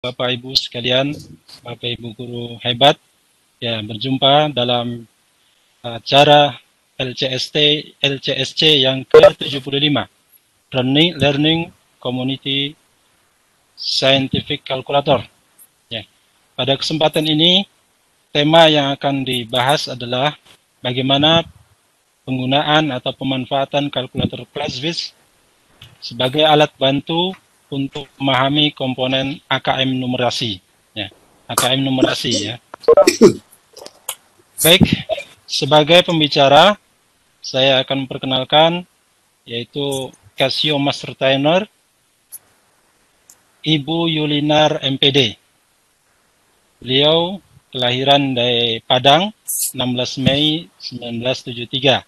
Bapak Ibu sekalian, Bapak Ibu guru hebat, ya berjumpa dalam acara LCSC yang ke-75, Learning Community Scientific Calculator. Ya. Pada kesempatan ini, tema yang akan dibahas adalah bagaimana penggunaan atau pemanfaatan kalkulator Classwiz sebagai alat bantu untuk memahami komponen AKM numerasi. Ya, AKM numerasi ya. Baik, sebagai pembicara, saya akan memperkenalkan yaitu Casio Master Trainer, Ibu Yulinar MPD. Beliau kelahiran dari Padang, 16 Mei 1973.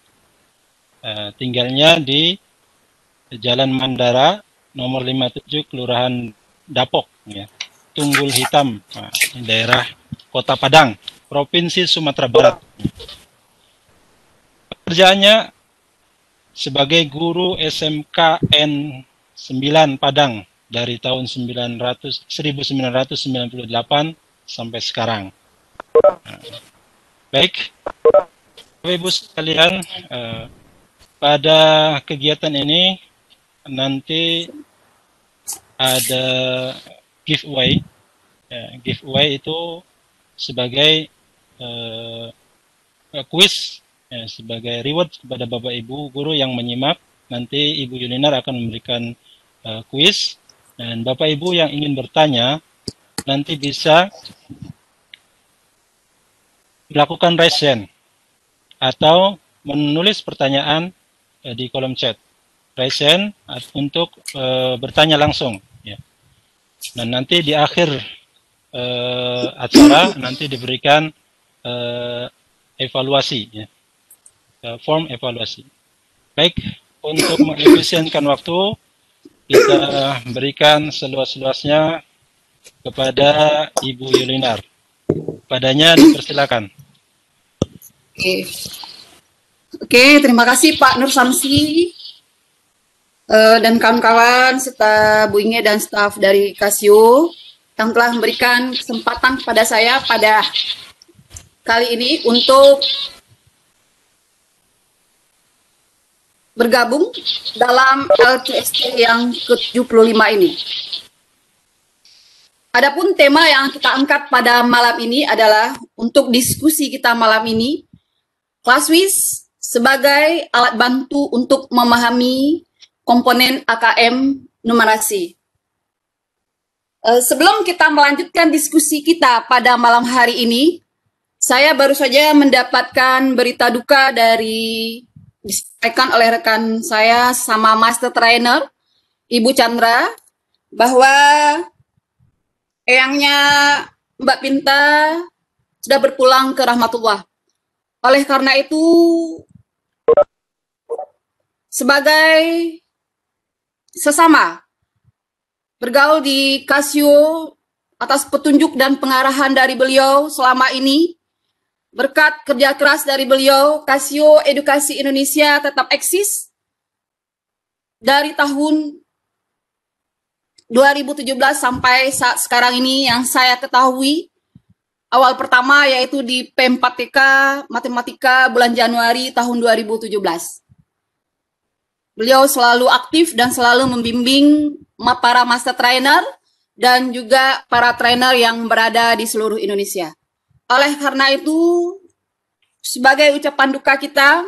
Tinggalnya di Jalan Mandara, nomor 57, Kelurahan Dapok, ya. Tunggul Hitam, daerah Kota Padang, Provinsi Sumatera Barat. Pekerjaannya sebagai guru SMKN 9 Padang dari tahun 1998 sampai sekarang. Baik, Bapak Ibu sekalian, pada kegiatan ini nanti ada giveaway. Giveaway itu sebagai kuis, sebagai reward kepada Bapak Ibu guru yang menyimak. Nanti Ibu Yulinar akan memberikan kuis, dan Bapak Ibu yang ingin bertanya nanti bisa melakukan raise hand atau menulis pertanyaan di kolom chat. Raise hand untuk bertanya langsung, ya. Dan nanti di akhir acara nanti diberikan evaluasi, ya. Form evaluasi. Baik, untuk mengefisienkan waktu, kita berikan seluas-luasnya kepada Ibu Yulinar. Padanya dipersilakan. Oke, terima kasih Pak Nur Samsi dan kawan-kawan serta Bu Inge dan staf dari Casio yang telah memberikan kesempatan kepada saya pada kali ini untuk bergabung dalam LCSC yang ke-75 ini. Adapun tema yang kita angkat pada malam ini adalah untuk diskusi kita malam ini, Classwiz sebagai alat bantu untuk memahami komponen AKM numerasi. Sebelum kita melanjutkan diskusi kita pada malam hari ini, saya baru saja mendapatkan berita duka disampaikan oleh rekan saya sama Master Trainer, Ibu Chandra, bahwa eyangnya Mbak Pinta sudah berpulang ke rahmatullah. Oleh karena itu, sebagai sesama bergaul di Casio atas petunjuk dan pengarahan dari beliau selama ini, berkat kerja keras dari beliau, Casio Edukasi Indonesia tetap eksis dari tahun 2017 sampai saat sekarang ini. Yang saya ketahui awal pertama yaitu di P4TK Matematika bulan Januari tahun 2017. Beliau selalu aktif dan selalu membimbing para master trainer dan juga para trainer yang berada di seluruh Indonesia. Oleh karena itu, sebagai ucapan duka kita,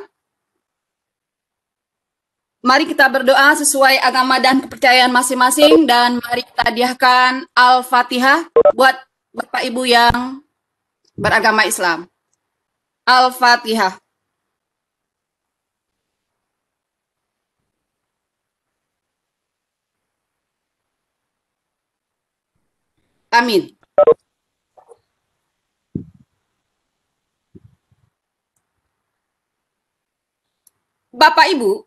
mari kita berdoa sesuai agama dan kepercayaan masing-masing, dan mari kita hadiahkan Al-Fatihah buat Bapak Ibu yang beragama Islam. Al-Fatihah. Amin. Bapak Ibu,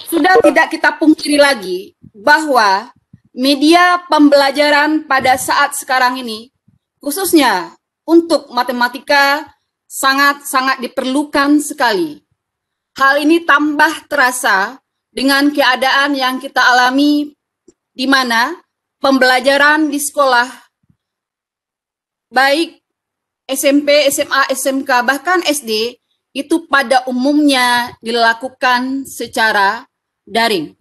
sudah tidak kita pungkiri lagi bahwa media pembelajaran pada saat sekarang ini, khususnya untuk matematika, sangat-sangat diperlukan sekali. Hal ini tambah terasa dengan keadaan yang kita alami, di mana pembelajaran di sekolah, baik SMP, SMA, SMK, bahkan SD, itu pada umumnya dilakukan secara daring.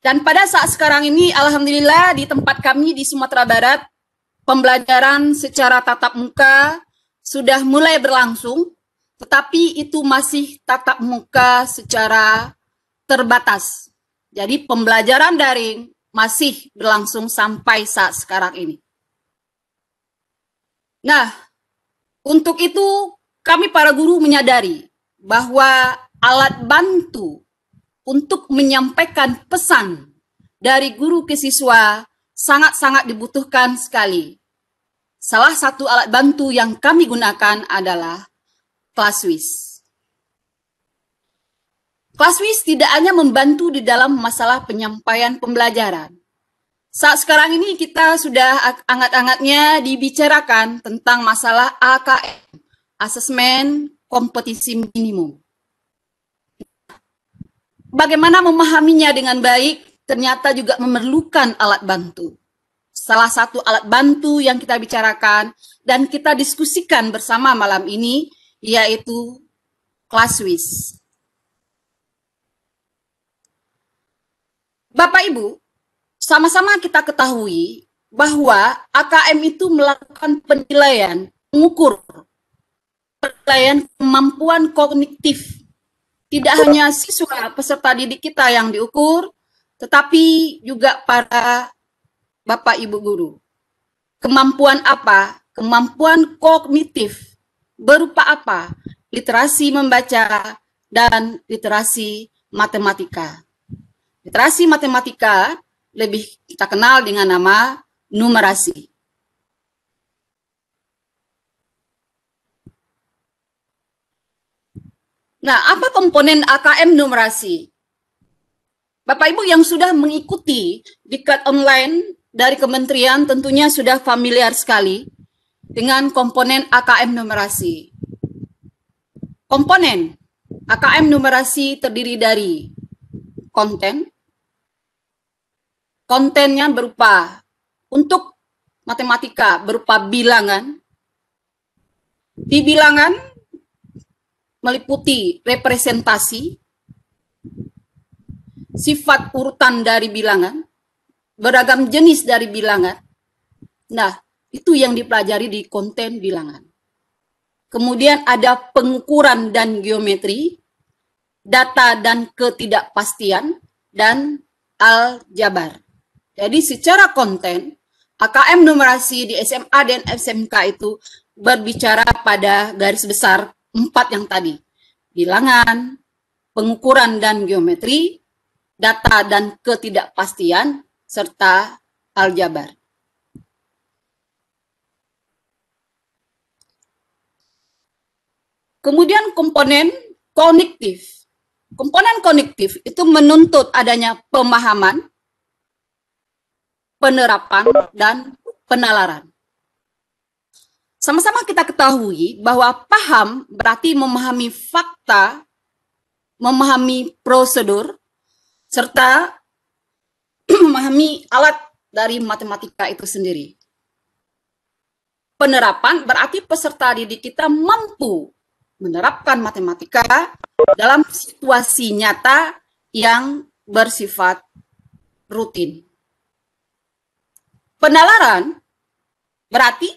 Dan pada saat sekarang ini, alhamdulillah di tempat kami di Sumatera Barat, pembelajaran secara tatap muka sudah mulai berlangsung, tetapi itu masih tatap muka secara terbatas. Jadi pembelajaran daring masih berlangsung sampai saat sekarang ini. Nah, untuk itu kami para guru menyadari bahwa alat bantu untuk menyampaikan pesan dari guru ke siswa sangat-sangat dibutuhkan sekali. Salah satu alat bantu yang kami gunakan adalah ClassWiz. ClassWiz tidak hanya membantu di dalam masalah penyampaian pembelajaran. Saat sekarang ini kita sudah hangat-hangatnya dibicarakan tentang masalah AKM, Asesmen Kompetisi Minimum. Bagaimana memahaminya dengan baik ternyata juga memerlukan alat bantu. Salah satu alat bantu yang kita bicarakan dan kita diskusikan bersama malam ini yaitu ClassWiz. Bapak Ibu, sama-sama kita ketahui bahwa AKM itu melakukan penilaian, mengukur penilaian kemampuan kognitif. Tidak hanya siswa peserta didik kita yang diukur, tetapi juga para Bapak Ibu guru. Kemampuan apa? Kemampuan kognitif berupa apa? Literasi membaca dan literasi matematika. Literasi matematika lebih kita kenal dengan nama numerasi. Nah, apa komponen AKM numerasi? Bapak Ibu yang sudah mengikuti diklat online dari kementerian tentunya sudah familiar sekali dengan komponen AKM numerasi. Komponen AKM numerasi terdiri dari konten. Kontennya berupa untuk matematika berupa bilangan. Di bilangan meliputi representasi, sifat urutan dari bilangan, beragam jenis dari bilangan. Nah, itu yang dipelajari di konten bilangan. Kemudian ada pengukuran dan geometri, data dan ketidakpastian, dan aljabar. Jadi secara konten, AKM numerasi di SMA dan SMK itu berbicara pada garis besar 4 yang tadi. Bilangan, pengukuran dan geometri, data dan ketidakpastian, serta aljabar. Kemudian komponen kognitif. Komponen kognitif itu menuntut adanya pemahaman, penerapan, dan penalaran. Sama-sama kita ketahui bahwa paham berarti memahami fakta, memahami prosedur, serta memahami alat dari matematika itu sendiri. Penerapan berarti peserta didik kita mampu menerapkan matematika dalam situasi nyata yang bersifat rutin. Penalaran berarti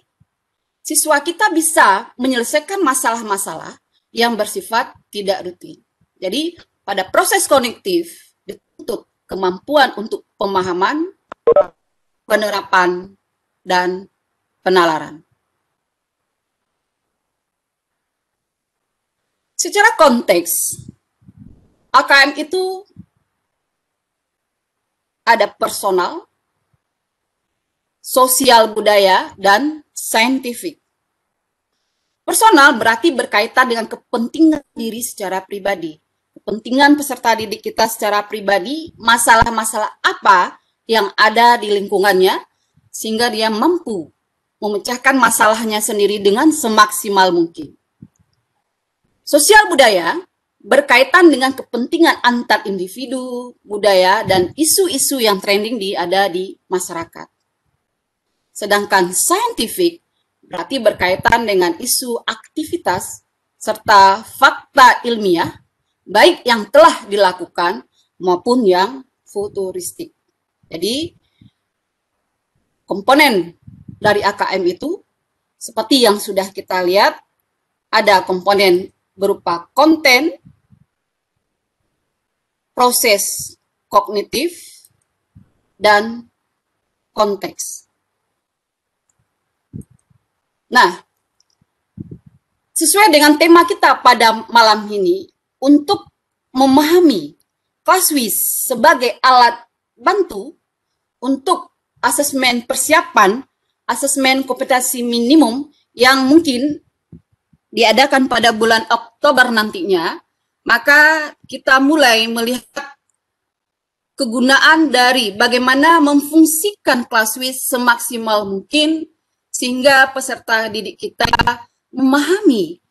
siswa kita bisa menyelesaikan masalah-masalah yang bersifat tidak rutin. Jadi pada proses kognitif dituntut kemampuan untuk pemahaman, penerapan, dan penalaran. Secara konteks, AKM itu ada personal, sosial budaya, dan saintifik. Personal berarti berkaitan dengan kepentingan diri secara pribadi. Kepentingan peserta didik kita secara pribadi, masalah-masalah apa yang ada di lingkungannya, sehingga dia mampu memecahkan masalahnya sendiri dengan semaksimal mungkin. Sosial budaya berkaitan dengan kepentingan antar individu, budaya, dan isu-isu yang trending ada di masyarakat. Sedangkan scientific berarti berkaitan dengan isu aktivitas serta fakta ilmiah, baik yang telah dilakukan maupun yang futuristik. Jadi, komponen dari AKM itu, seperti yang sudah kita lihat, ada komponen berupa konten, proses kognitif, dan konteks. Nah, sesuai dengan tema kita pada malam ini, untuk memahami Clausewitz sebagai alat bantu untuk asesmen persiapan, asesmen kompetensi minimum yang mungkin diadakan pada bulan Oktober nantinya, maka kita mulai melihat kegunaan dari bagaimana memfungsikan Clausewitz semaksimal mungkin sehingga peserta didik kita memahami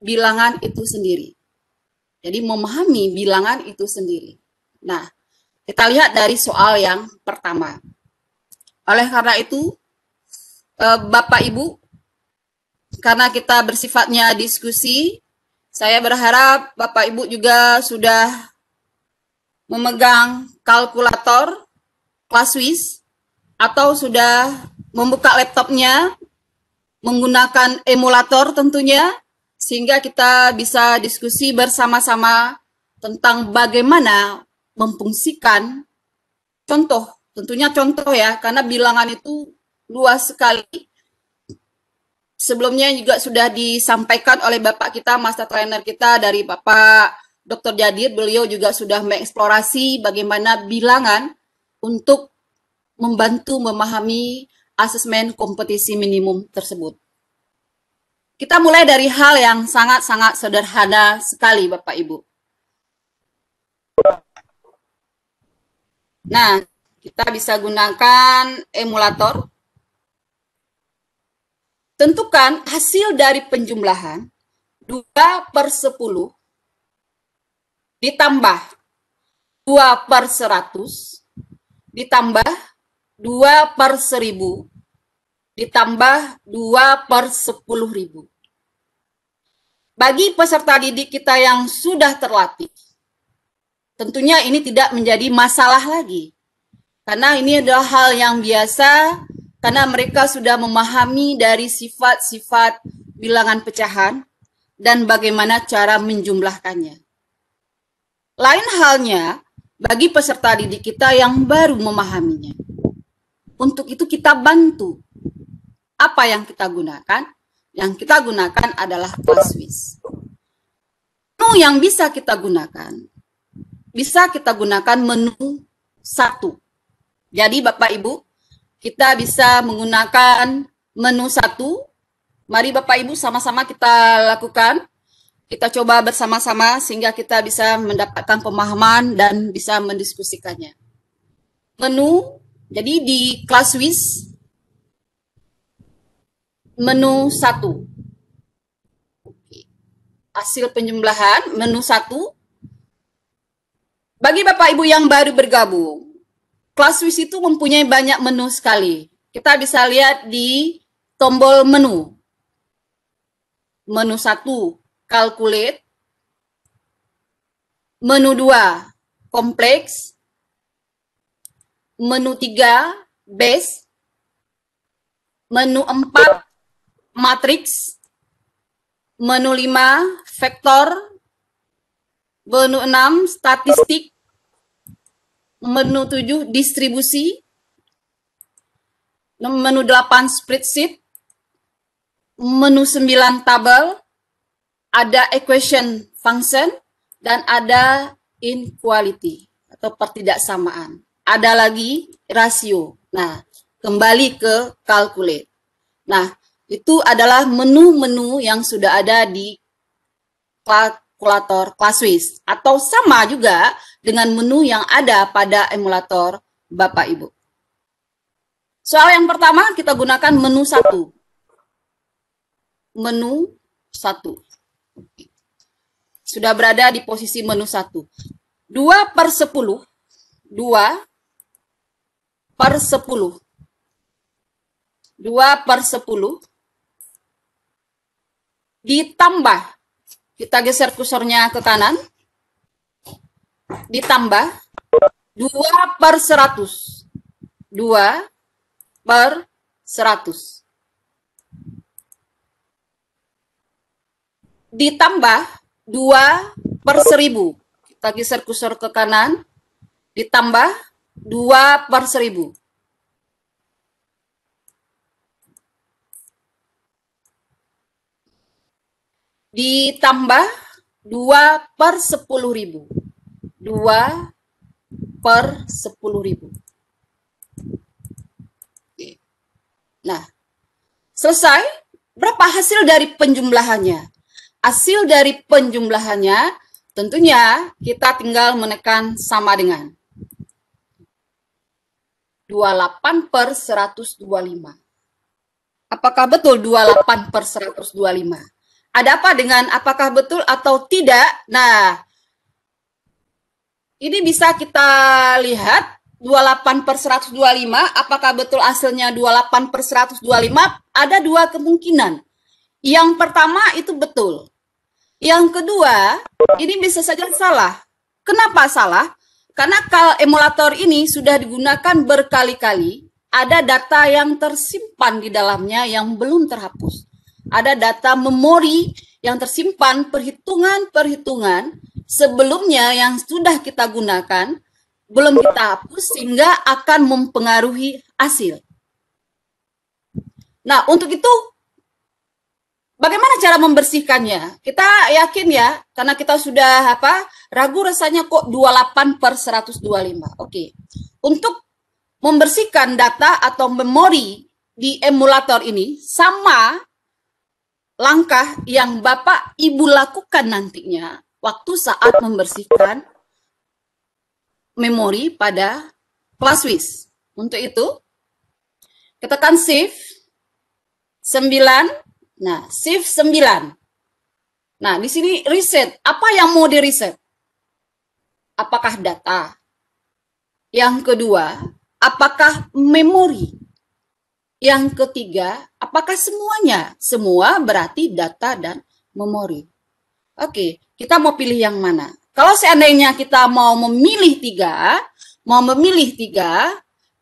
bilangan itu sendiri. Jadi memahami bilangan itu sendiri. Nah, kita lihat dari soal yang pertama. Oleh karena itu, Bapak Ibu, karena kita bersifatnya diskusi, saya berharap Bapak Ibu juga sudah memegang kalkulator Clausewitz atau sudah membuka laptopnya menggunakan emulator tentunya, sehingga kita bisa diskusi bersama-sama tentang bagaimana memfungsikan contoh, tentunya contoh ya, karena bilangan itu luas sekali. Sebelumnya juga sudah disampaikan oleh Bapak kita, Master Trainer kita dari Bapak Dr. Jadir, beliau juga sudah mengeksplorasi bagaimana bilangan untuk membantu memahami asesmen kompetisi minimum tersebut. Kita mulai dari hal yang sangat-sangat sederhana sekali, Bapak Ibu. Nah, kita bisa gunakan emulator. Tentukan hasil dari penjumlahan 2/10 ditambah 2/100 ditambah 2/1000 ditambah 2/10.000. Bagi peserta didik kita yang sudah terlatih, tentunya ini tidak menjadi masalah lagi. Karena ini adalah hal yang biasa, karena mereka sudah memahami dari sifat-sifat bilangan pecahan dan bagaimana cara menjumlahkannya. Lain halnya bagi peserta didik kita yang baru memahaminya. Untuk itu kita bantu. Apa yang kita gunakan? Yang kita gunakan adalah Clausewitz. Menu yang bisa kita gunakan menu 1. Jadi Bapak Ibu, kita bisa menggunakan menu 1. Mari Bapak Ibu sama-sama kita lakukan. Kita coba bersama-sama sehingga kita bisa mendapatkan pemahaman dan bisa mendiskusikannya. Menu, jadi di Clausewitz, menu 1. Hasil penjumlahan, menu 1. Bagi Bapak Ibu yang baru bergabung, Clausewitz itu mempunyai banyak menu sekali. Kita bisa lihat di tombol menu. Menu 1, calculate. Menu 2, kompleks. Menu 3, base. Menu 4, matriks. Menu 5, vektor. Menu 6, statistik. Menu 7, distribusi. Menu 8, spreadsheet. Menu 9, tabel. Ada equation function. Dan ada inequality atau pertidaksamaan. Ada lagi rasio. Nah, kembali ke calculate. Nah, itu adalah menu-menu yang sudah ada di kalkulator Clausewitz. Atau sama juga dengan menu yang ada pada emulator Bapak Ibu. Soal yang pertama kita gunakan menu 1. Menu 1. sudah berada di posisi menu 1. 2 per 10. 2 per 10. 2 per 10 ditambah, kita geser kursornya ke kanan, ditambah 2 per 100. 2 per 100. Ditambah 2 per 1000. Kita geser kursor ke kanan, ditambah 2 per 1000. Ditambah 2 per 10.000. 2 per 10.000. Nah, selesai. Berapa hasil dari penjumlahannya? Hasil dari penjumlahannya tentunya kita tinggal menekan sama dengan 28 per 125. Apakah betul 28 per 125? Ada apa dengan apakah betul atau tidak? Nah, ini bisa kita lihat 28 per 125, apakah betul hasilnya 28 per 125? Ada dua kemungkinan. Yang pertama itu betul. Yang kedua, ini bisa saja salah. Kenapa salah? Karena emulator ini sudah digunakan berkali-kali, ada data yang tersimpan di dalamnya yang belum terhapus. Ada data memori yang tersimpan perhitungan-perhitungan sebelumnya yang sudah kita gunakan, belum kita hapus sehingga akan mempengaruhi hasil. Nah, untuk itu bagaimana cara membersihkannya? Kita yakin ya, karena kita sudah ragu rasanya kok 28 per 125. Oke. Untuk membersihkan data atau memori di emulator ini sama langkah yang Bapak Ibu lakukan nantinya waktu saat membersihkan memori pada ClassWiz. Untuk itu, ketekan Shift 9. Nah, Shift 9. Nah, di sini reset. Apa yang mau di-reset? Apakah data? Yang kedua, apakah memori? Yang ketiga, apakah semuanya? Semua berarti data dan memori. Oke, kita mau pilih yang mana? Kalau seandainya kita mau memilih tiga,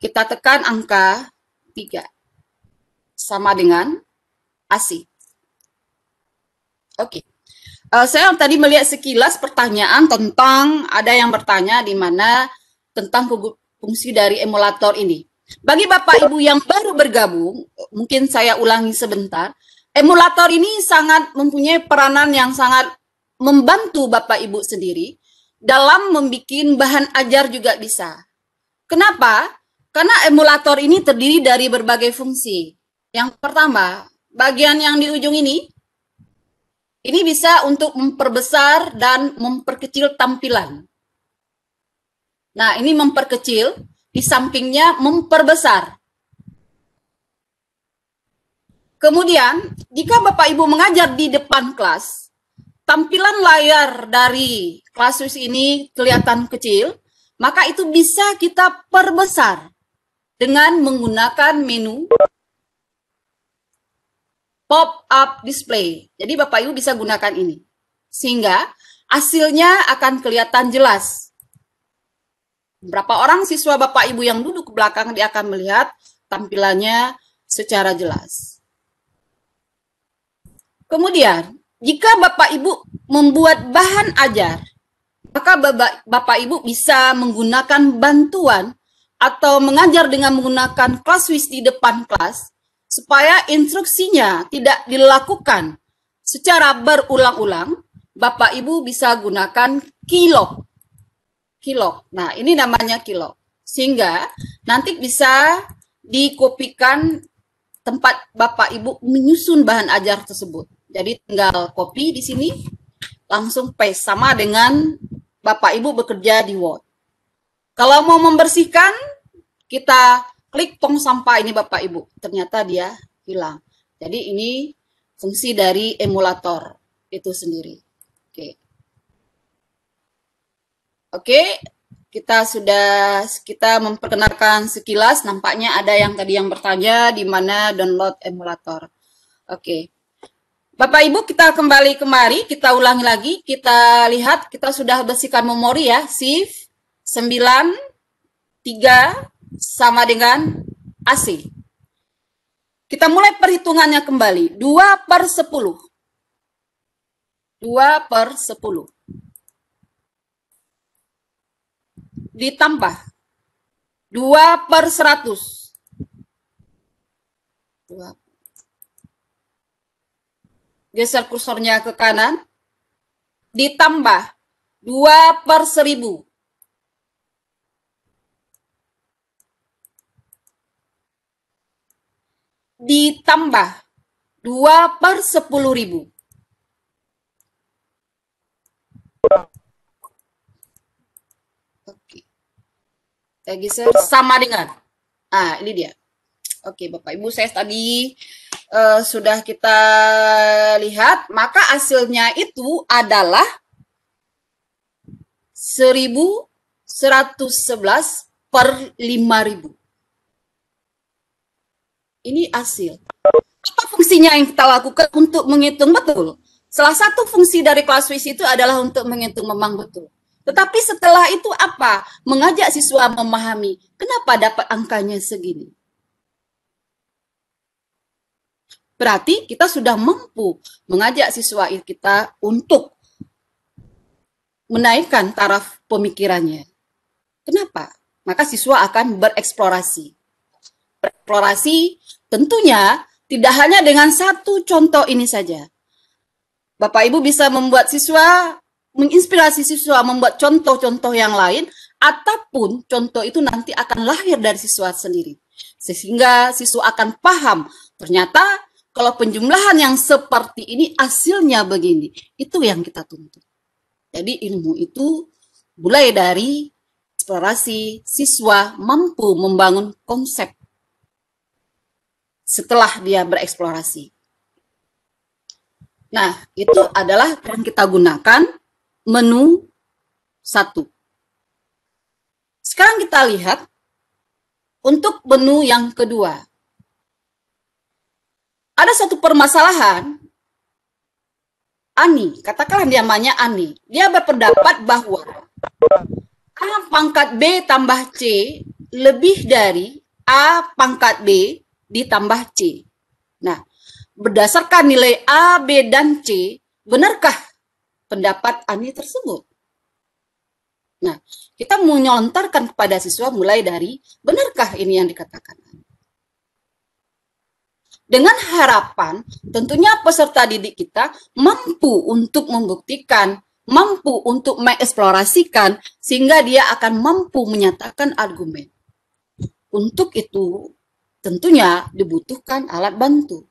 kita tekan angka 3. Sama dengan AC. Oke. Saya tadi melihat sekilas pertanyaan tentang, ada yang bertanya di mana tentang fungsi dari emulator ini. Bagi Bapak Ibu yang baru bergabung, mungkin saya ulangi sebentar, emulator ini sangat mempunyai peranan yang sangat membantu Bapak Ibu sendiri dalam membuat bahan ajar juga bisa. Kenapa? Karena emulator ini terdiri dari berbagai fungsi. Yang pertama, bagian yang di ujung ini bisa untuk memperbesar dan memperkecil tampilan. Nah, ini memperkecil, di sampingnya memperbesar. Kemudian, jika Bapak Ibu mengajar di depan kelas, tampilan layar dari ClassWiz ini kelihatan kecil, maka itu bisa kita perbesar dengan menggunakan menu pop-up display. Jadi Bapak Ibu bisa gunakan ini. Sehingga hasilnya akan kelihatan jelas. Berapa orang siswa Bapak Ibu yang duduk ke belakang, dia akan melihat tampilannya secara jelas. Kemudian, jika Bapak Ibu membuat bahan ajar, maka Bapak Ibu bisa menggunakan bantuan atau mengajar dengan menggunakan ClassWiz di depan kelas, supaya instruksinya tidak dilakukan secara berulang-ulang. Bapak Ibu bisa gunakan keylog. Nah, ini namanya keylog. Sehingga nanti bisa dikopikan tempat Bapak Ibu menyusun bahan ajar tersebut. Jadi tinggal copy di sini, langsung paste, sama dengan Bapak Ibu bekerja di Word. Kalau mau membersihkan, kita klik tong sampah ini Bapak Ibu. Ternyata dia hilang. Jadi ini fungsi dari emulator itu sendiri. Oke. Oke, kita memperkenalkan sekilas. Nampaknya ada yang tadi yang bertanya di mana download emulator. Oke. Bapak Ibu, kita kembali kemari, kita ulangi lagi, kita lihat kita sudah bersihkan memori ya. Shift 9 3 sama dengan AC. Kita mulai perhitungannya kembali. 2 per 10. 2 per 10. Ditambah 2 per 100. 2. Geser kursornya ke kanan. Ditambah 2 per 1000. Ditambah 2 per 10.000. Oke. Saya geser sama dengan. Nah, ini dia. Oke, Bapak Ibu, saya tadi sudah kita lihat, maka hasilnya itu adalah 1111 per 5000. Ini hasil. Apa fungsinya yang kita lakukan untuk menghitung betul? Salah satu fungsi dari Classwiz itu adalah untuk menghitung memang betul. Tetapi setelah itu apa? Mengajak siswa memahami kenapa dapat angkanya segini. Berarti kita sudah mampu mengajak siswa kita untuk menaikkan taraf pemikirannya. Kenapa? Maka siswa akan bereksplorasi. Bereksplorasi tentunya tidak hanya dengan satu contoh ini saja. Bapak Ibu bisa membuat siswa, menginspirasi siswa membuat contoh-contoh yang lain, ataupun contoh itu nanti akan lahir dari siswa sendiri. Sehingga siswa akan paham, ternyata kalau penjumlahan yang seperti ini hasilnya begini. Itu yang kita tuntut. Jadi ilmu itu mulai dari eksplorasi, siswa mampu membangun konsep setelah dia bereksplorasi. Nah, itu adalah yang kita gunakan menu 1. Sekarang kita lihat untuk menu yang kedua. Ada satu permasalahan, Ani, katakanlah dia namanya Ani. Dia berpendapat bahwa A pangkat B tambah C lebih dari A pangkat B ditambah C. Nah, berdasarkan nilai A, B, dan C, benarkah pendapat Ani tersebut? Nah, kita menyontarkan kepada siswa mulai dari, benarkah ini yang dikatakan Ani? Dengan harapan tentunya peserta didik kita mampu untuk membuktikan, mampu untuk mengeksplorasikan, sehingga dia akan mampu menyatakan argumen. Untuk itu tentunya dibutuhkan alat bantu.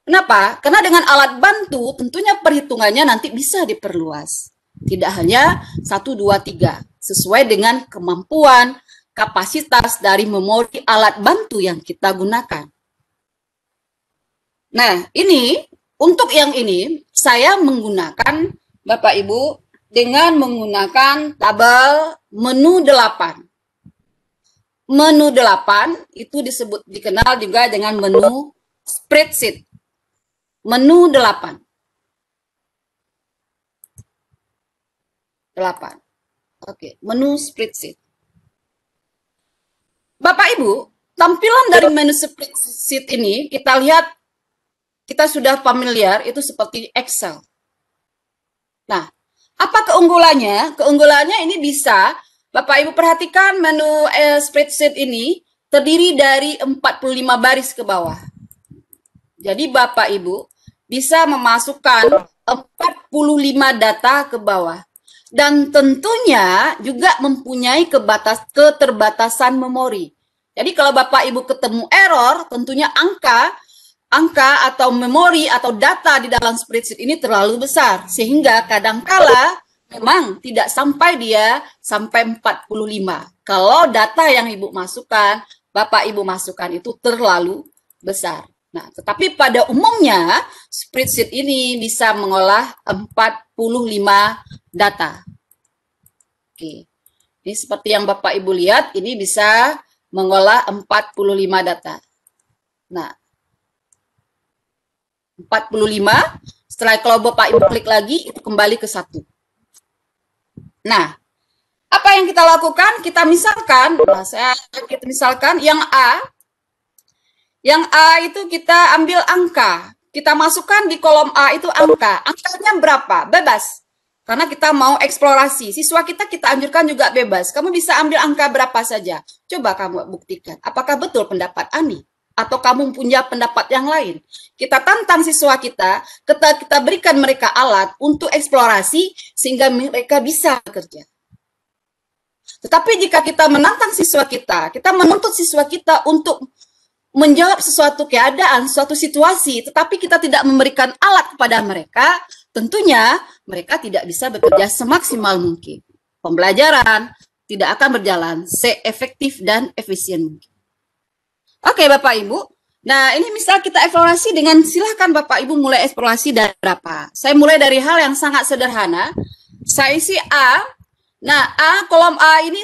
Kenapa? Karena dengan alat bantu tentunya perhitungannya nanti bisa diperluas. Tidak hanya 1, 2, 3. Sesuai dengan kemampuan, kapasitas dari memori alat bantu yang kita gunakan. Nah, ini, untuk yang ini, saya menggunakan, Bapak Ibu, dengan menggunakan tabel menu 8. Menu 8 itu dikenal juga dengan menu spreadsheet. Menu 8. 8. Oke, menu spreadsheet. Bapak Ibu, tampilan dari menu spreadsheet ini kita lihat, kita sudah familiar, itu seperti Excel. Nah, apa keunggulannya? Keunggulannya ini bisa, Bapak Ibu perhatikan menu spreadsheet ini terdiri dari 45 baris ke bawah. Jadi Bapak Ibu bisa memasukkan 45 data ke bawah. Dan tentunya juga mempunyai keterbatasan memori. Jadi kalau Bapak Ibu ketemu error, tentunya angka atau memori atau data di dalam spreadsheet ini terlalu besar. Sehingga kadangkala memang tidak sampai 45. Kalau data yang Ibu masukkan, Bapak Ibu masukkan itu terlalu besar. Nah, tetapi pada umumnya spreadsheet ini bisa mengolah 45 data. Oke. Ini seperti yang Bapak Ibu lihat, ini bisa mengolah 45 data. Nah, 45, setelah kalau Bapak Ibu klik lagi, itu kembali ke 1. Nah, apa yang kita lakukan? Kita misalkan, kita misalkan yang A itu kita ambil angka. Kita masukkan di kolom A itu angka. Angkanya berapa? Bebas. Karena kita mau eksplorasi. Siswa kita anjurkan juga bebas. Kamu bisa ambil angka berapa saja. Coba kamu buktikan. Apakah betul pendapat Ani? Atau kamu punya pendapat yang lain? Kita tantang siswa kita berikan mereka alat untuk eksplorasi sehingga mereka bisa bekerja. Tetapi jika kita menantang siswa kita menuntut siswa kita untuk menjawab sesuatu keadaan, suatu situasi, tetapi kita tidak memberikan alat kepada mereka, tentunya mereka tidak bisa bekerja semaksimal mungkin. Pembelajaran tidak akan berjalan seefektif dan efisien mungkin. Oke, Bapak Ibu. Nah, ini misal kita eksplorasi dengan, silahkan Bapak Ibu mulai eksplorasi dari berapa. Saya mulai dari hal yang sangat sederhana. Saya isi A. Nah, kolom A ini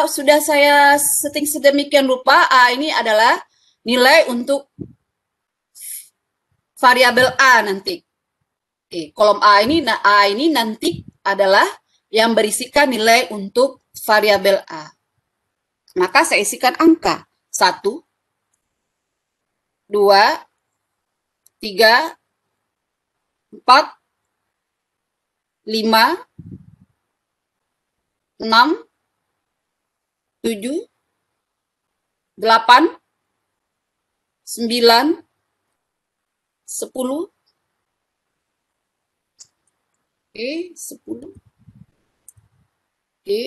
sudah saya setting sedemikian rupa. A ini adalah nilai untuk variabel A nanti. Oke, kolom A ini nanti adalah yang berisikan nilai untuk variabel A. Maka saya isikan angka 1, 2, 3, 4, 5, 6, 7, 8, 9, 10, oke, 10, oke,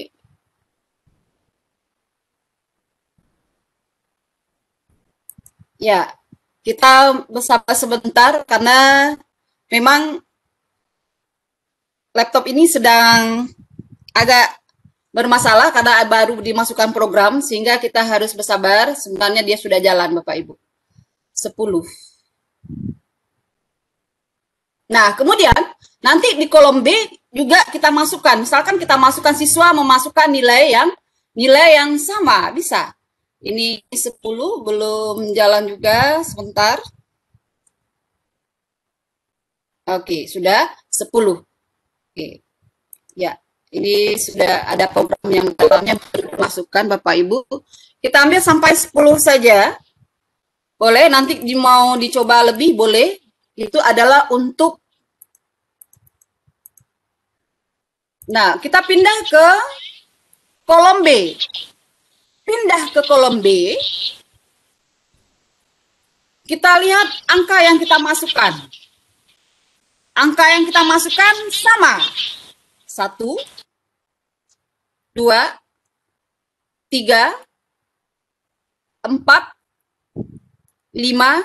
ya, kita bersabar sebentar karena memang laptop ini sedang agak bermasalah karena baru dimasukkan program sehingga kita harus bersabar. Sebenarnya dia sudah jalan, Bapak Ibu. 10. Nah, kemudian nanti di kolom B juga kita masukkan. Misalkan kita masukkan siswa memasukkan nilai yang sama, bisa. Ini 10 belum jalan juga, sebentar. Oke, sudah 10. Oke. Ya, ini sudah ada program yang dalamnya masukkan Bapak Ibu. Kita ambil sampai 10 saja. Boleh, nanti mau dicoba lebih boleh. Itu adalah untuk. Nah, kita pindah ke kolom B. Pindah ke kolom B. Kita lihat angka yang kita masukkan. Angka yang kita masukkan sama. 1, 2, 3, 4, 5,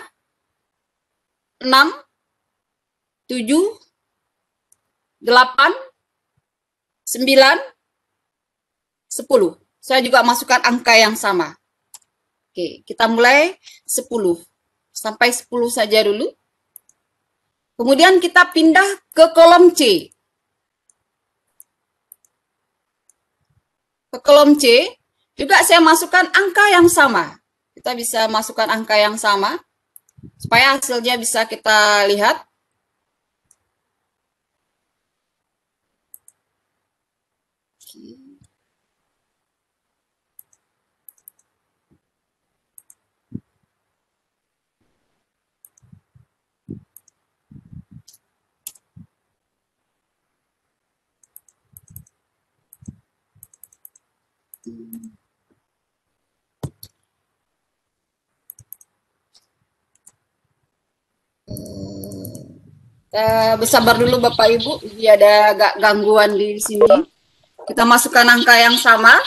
6, 7, 8, 9, 10. Saya juga masukkan angka yang sama. Oke, kita mulai 10. Sampai 10 saja dulu. Kemudian kita pindah ke kolom C. Ke kolom C, juga saya masukkan angka yang sama. Kita bisa masukkan angka yang sama, supaya hasilnya bisa kita lihat. Bersabar dulu Bapak Ibu, dia ada agak gangguan di sini. Kita masukkan angka yang sama.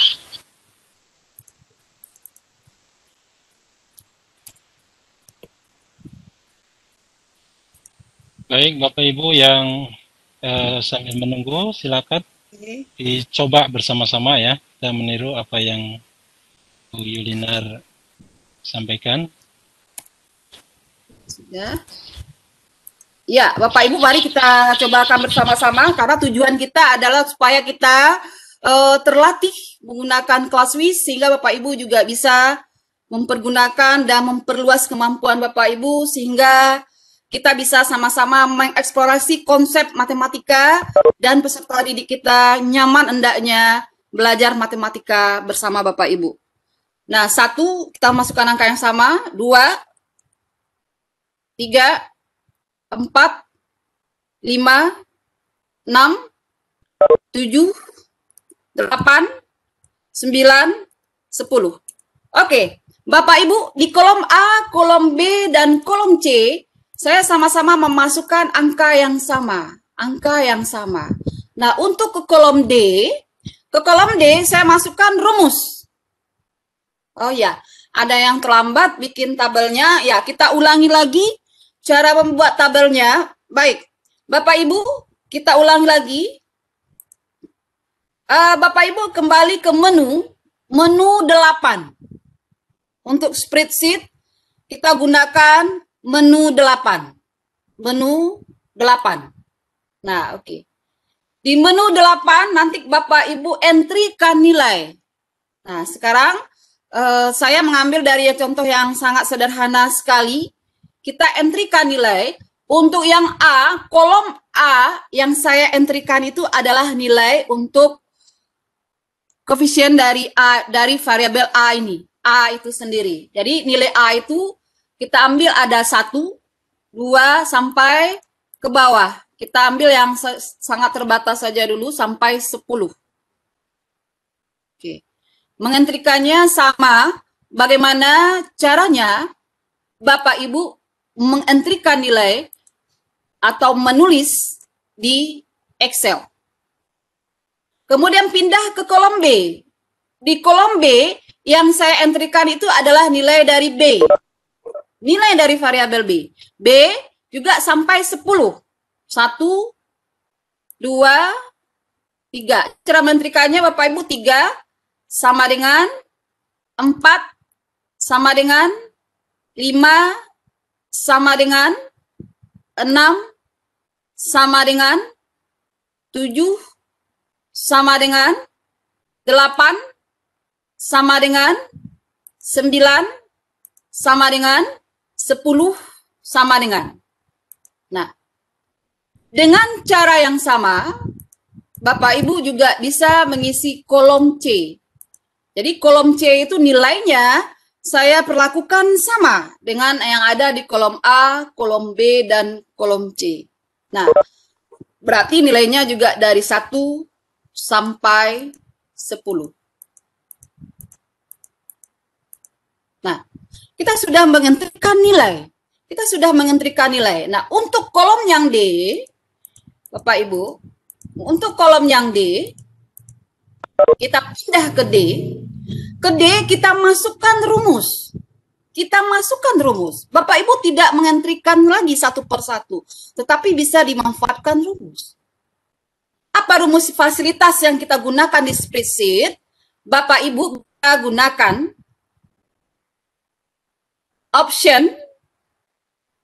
Baik, Bapak Ibu yang sambil menunggu, silakan dicoba bersama-sama ya, kita meniru apa yang Bu Yulinar sampaikan. Sudah. Ya, Bapak Ibu, mari kita cobakan bersama-sama karena tujuan kita adalah supaya kita terlatih menggunakan ClassWiz sehingga Bapak Ibu juga bisa mempergunakan dan memperluas kemampuan Bapak Ibu sehingga kita bisa sama-sama mengeksplorasi konsep matematika dan peserta didik kita nyaman hendaknya belajar matematika bersama Bapak Ibu. Nah, 1 kita masukkan angka yang sama, 2, 3, 4, 5, 6, 7, 8, 9, 10. Oke, Bapak Ibu, di kolom A, kolom B, dan kolom C, saya sama-sama memasukkan angka yang sama. Angka yang sama. Nah, untuk ke kolom D saya masukkan rumus. Oh ya, ada yang terlambat bikin tabelnya. Ya, kita ulangi lagi cara membuat tabelnya. Baik, Bapak Ibu, kita ulangi lagi. Bapak Ibu kembali ke menu 8. Untuk spreadsheet, kita gunakan menu 8. Menu 8. Nah, oke. Di menu 8, nanti Bapak Ibu entrykan nilai. Nah, sekarang saya mengambil dari contoh yang sangat sederhana sekali. Kita entrykan nilai. Untuk yang A, kolom A yang saya entrykan itu adalah nilai untuk koefisien dari A, dari variabel A ini. A itu sendiri. Jadi nilai A itu kita ambil ada 1, 2, sampai ke bawah. Kita ambil yang sangat terbatas saja dulu sampai 10. Oke. Mengentrikannya sama. Bagaimana caranya Bapak Ibu mengentrikan nilai atau menulis di Excel. Kemudian pindah ke kolom B. Di kolom B, yang saya entrykan itu adalah nilai dari B. Nilai dari variabel B. B juga sampai 10. 1, 2, 3. Cara menentrikannya Bapak Ibu 3 sama dengan 4 sama dengan 5 sama dengan 6 sama dengan 7 sama dengan 8 sama dengan 9 sama dengan 10 sama dengan. Nah, dengan cara yang sama, Bapak Ibu juga bisa mengisi kolom C. Jadi kolom C itu nilainya saya perlakukan sama dengan yang ada di kolom A, kolom B, dan kolom C. Nah, berarti nilainya juga dari 1 sampai 10. Nah, kita sudah mengentrikan nilai. Kita sudah mengentrikan nilai. Nah, untuk kolom yang D, Bapak Ibu, untuk kolom yang D, kita pindah ke D. Ke D kita masukkan rumus. Kita masukkan rumus. Bapak Ibu tidak mengentrikan lagi satu persatu, tetapi bisa dimanfaatkan rumus. Apa rumus fasilitas yang kita gunakan di spreadsheet? Bapak Ibu kita gunakan option.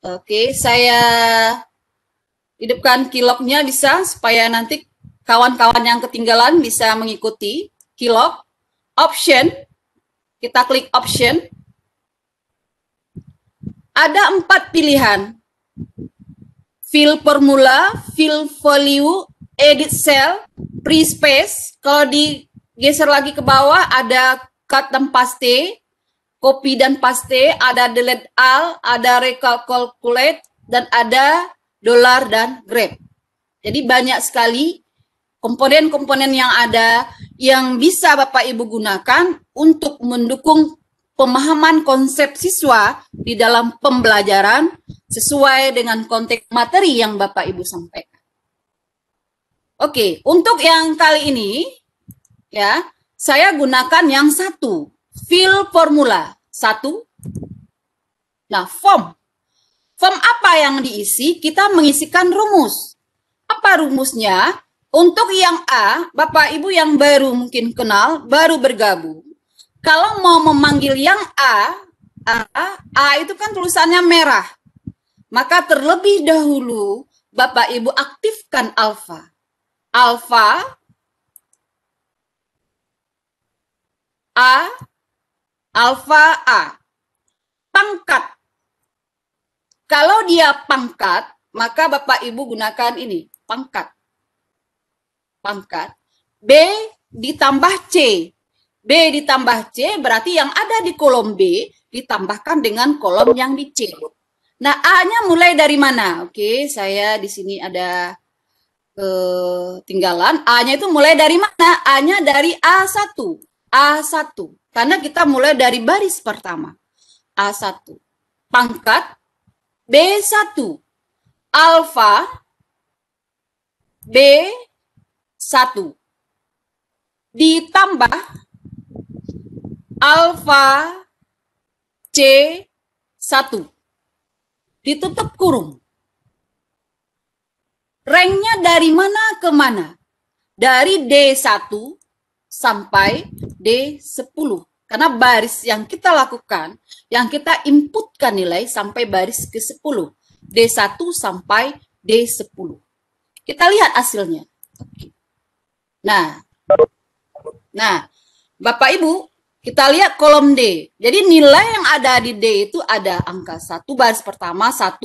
Oke, saya hidupkan keylognya bisa supaya nanti kawan-kawan yang ketinggalan bisa mengikuti keylog. Option, kita klik option. Ada 4 pilihan. Fill formula, fill value, edit cell, pre-space. Kalau digeser lagi ke bawah ada cut dan paste, copy dan paste, ada delete all, ada recalculate, dan ada dollar dan grep. Jadi banyak sekali komponen-komponen yang ada yang bisa Bapak Ibu gunakan untuk mendukung pemahaman konsep siswa di dalam pembelajaran sesuai dengan konteks materi yang Bapak Ibu sampaikan. Oke, untuk yang kali ini ya, saya gunakan yang 1, fill formula 1. Nah, form apa yang diisi? Kita mengisikan rumus. Apa rumusnya? Untuk yang A, Bapak Ibu yang baru mungkin kenal, baru bergabung. Kalau mau memanggil yang A itu kan tulisannya merah. Maka terlebih dahulu Bapak Ibu aktifkan alfa. Alfa A, alfa A. Pangkat. Kalau dia pangkat, maka Bapak Ibu gunakan ini, pangkat. Pangkat. B ditambah C. B ditambah C berarti yang ada di kolom B ditambahkan dengan kolom yang di C. Nah, A-nya mulai dari mana? Oke, saya di sini ada tinggalan. A-nya itu mulai dari mana? A-nya dari A1. A1. Karena kita mulai dari baris pertama. A1. Pangkat B1. Alfa B1. Ditambah alfa C1. Ditutup kurung. Ranknya dari mana ke mana? Dari D1 sampai D10. Karena baris yang kita lakukan, yang kita inputkan nilai sampai baris ke-10. D1 sampai D10. Kita lihat hasilnya. Nah, Bapak Ibu, kita lihat kolom D. Jadi nilai yang ada di D itu ada angka 1, baris pertama 1,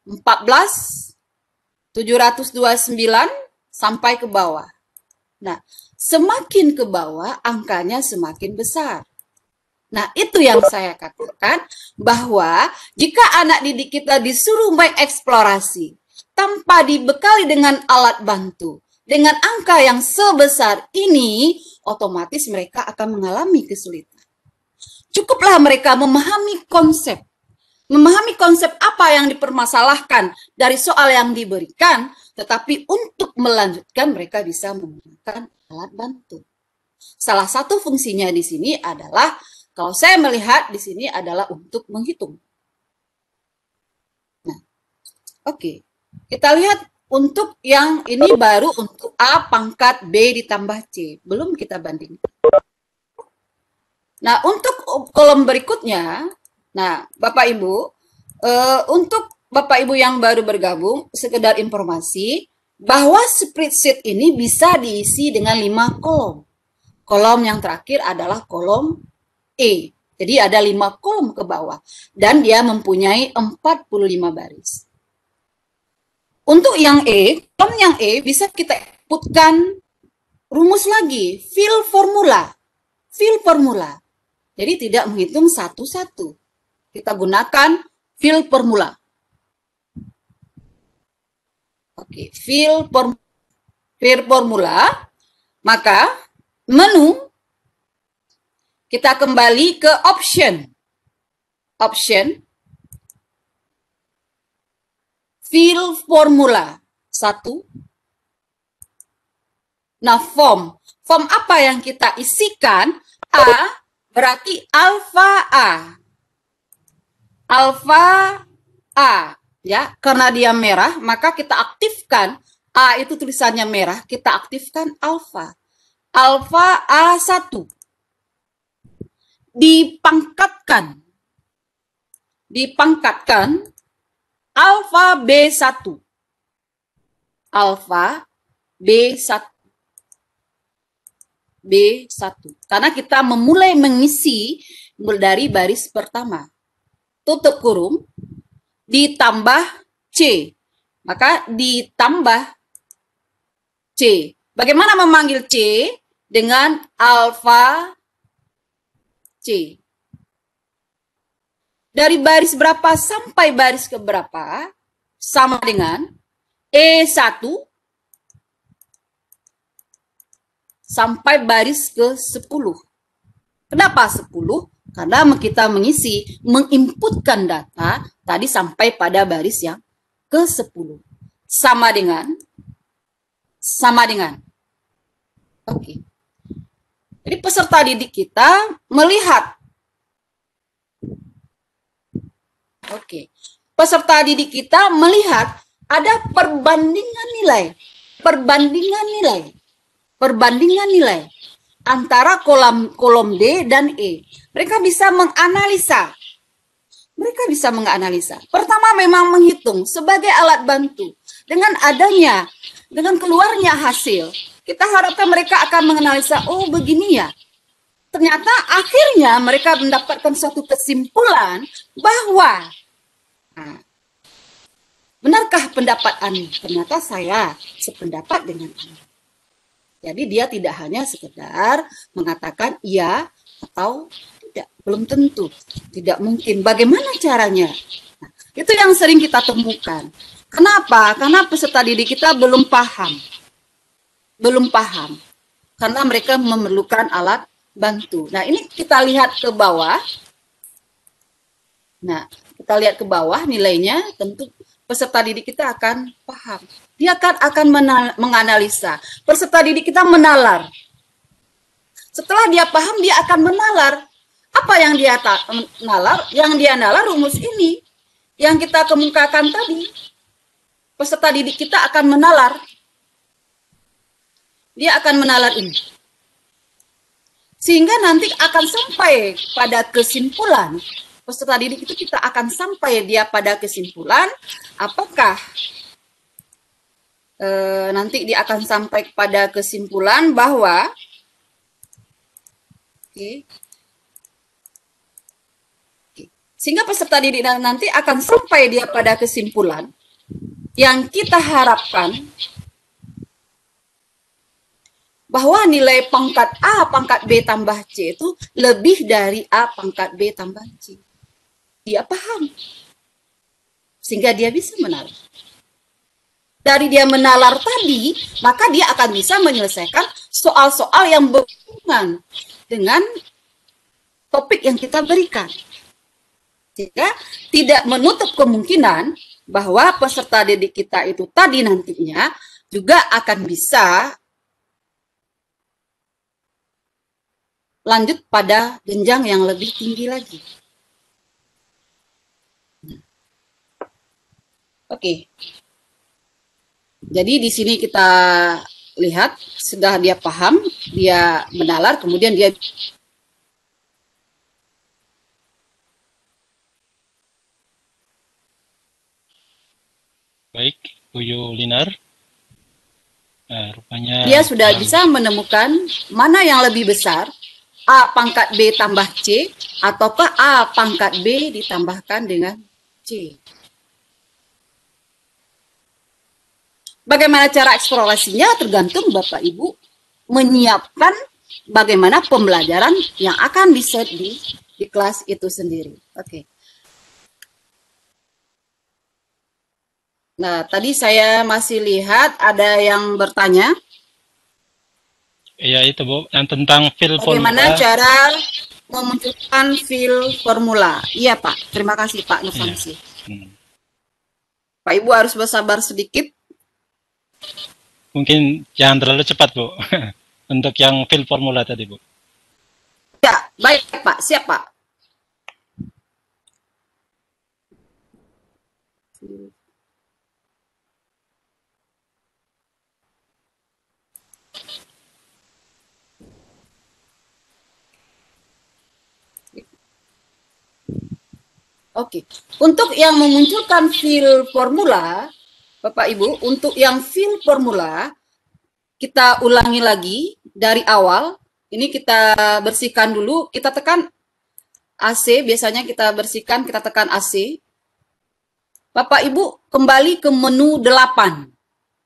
14, 729, sampai ke bawah. Nah, semakin ke bawah, angkanya semakin besar. Nah, itu yang saya katakan, bahwa jika anak didik kita disuruh mengeksplorasi, tanpa dibekali dengan alat bantu, dengan angka yang sebesar ini, otomatis mereka akan mengalami kesulitan. Cukuplah mereka memahami konsep apa yang dipermasalahkan dari soal yang diberikan, tetapi untuk melanjutkan mereka bisa menggunakan alat bantu. Salah satu fungsinya di sini adalah, kalau saya melihat di sini adalah untuk menghitung. Nah, oke. Kita lihat untuk yang ini baru untuk A pangkat B ditambah C. Belum kita bandingkan. Nah, untuk kolom berikutnya, nah, Bapak Ibu, untuk Bapak Ibu yang baru bergabung, sekedar informasi bahwa spreadsheet ini bisa diisi dengan 5 kolom. Kolom yang terakhir adalah kolom E. Jadi ada 5 kolom ke bawah dan dia mempunyai 45 baris. Untuk yang E, kolom yang E bisa kita inputkan rumus lagi, fill formula. Fill formula. Jadi tidak menghitung satu-satu. Kita gunakan fill formula. Oke, fill formula. Maka menu kita kembali ke option. Option. Fill formula 1. Nah, form. Form apa yang kita isikan? A berarti alfa A. Alfa A. Ya, karena dia merah, maka kita aktifkan. A itu tulisannya merah, kita aktifkan alfa. Alfa A1. Dipangkatkan. Dipangkatkan. Alfa B1. Alfa B1. B1. Karena kita memulai mengisi dari baris pertama. Tutup kurung. Ditambah C. Maka ditambah C. Bagaimana memanggil C? Dengan alfa C. Dari baris berapa sampai baris ke berapa sama dengan E1 sampai baris ke 10. Kenapa 10? Karena kita menginputkan data tadi sampai pada baris yang ke 10. Sama dengan. Oke. Jadi peserta didik kita melihat. Oke. Peserta didik kita melihat ada perbandingan nilai antara kolom D dan E. Mereka bisa menganalisa. Pertama memang menghitung sebagai alat bantu. Dengan keluarnya hasil, kita harapkan mereka akan menganalisa, oh begini ya, ternyata akhirnya mereka mendapatkan suatu kesimpulan bahwa benarkah pendapat Ani? Ternyata saya sependapat dengan Ani. Jadi dia tidak hanya sekedar mengatakan iya atau tidak, belum tentu, tidak mungkin. Bagaimana caranya? Nah, itu yang sering kita temukan. Kenapa? Karena peserta didik kita belum paham. Karena mereka memerlukan alat bantu. Nah, ini kita lihat ke bawah. Nah, kita lihat ke bawah nilainya, tentu peserta didik kita akan paham. Dia akan menganalisa. Peserta didik kita menalar. Setelah dia paham, dia akan menalar. Apa yang dia nalar? Yang dia nalar rumus ini. Yang kita kemukakan tadi. Peserta didik kita akan menalar. Dia akan menalar ini. Sehingga nanti akan sampai pada kesimpulan. Peserta didik itu kita akan sampai dia pada kesimpulan. Apakah nanti dia akan sampai pada kesimpulan bahwa sehingga peserta didik nanti akan sampai dia pada kesimpulan yang kita harapkan bahwa nilai pangkat A pangkat B tambah C itu lebih dari A pangkat B tambah C. Dia paham. Sehingga dia bisa menalar. Dari dia menalar tadi, maka dia akan bisa menyelesaikan soal-soal yang berhubungan dengan topik yang kita berikan. Sehingga tidak menutup kemungkinan bahwa peserta didik kita itu tadi nantinya juga akan bisa lanjut pada jenjang yang lebih tinggi lagi. Oke. Jadi di sini kita lihat sudah dia paham, dia menalar, kemudian dia Baik, Bu Yulinar. Nah, rupanya dia sudah bisa menemukan mana yang lebih besar, A pangkat B tambah C, ataukah A pangkat B ditambahkan dengan C. Bagaimana cara eksplorasinya tergantung Bapak Ibu menyiapkan bagaimana pembelajaran yang akan di-set di kelas itu sendiri. Oke. Nah, tadi saya masih lihat ada yang bertanya. Iya itu Bu, yang tentang fill formula. Bagaimana cara memunculkan fill formula? Iya Pak, terima kasih Pak Nursamsi. Iya. Pak Ibu harus bersabar sedikit. Mungkin jangan terlalu cepat Bu, untuk yang fill formula tadi Bu. Ya, baik Pak, siap Pak. Oke, untuk yang memunculkan fill formula, Bapak Ibu, untuk yang fill formula, kita ulangi lagi dari awal. Ini kita bersihkan dulu, kita tekan AC, biasanya kita bersihkan, kita tekan AC. Bapak Ibu, kembali ke menu 8.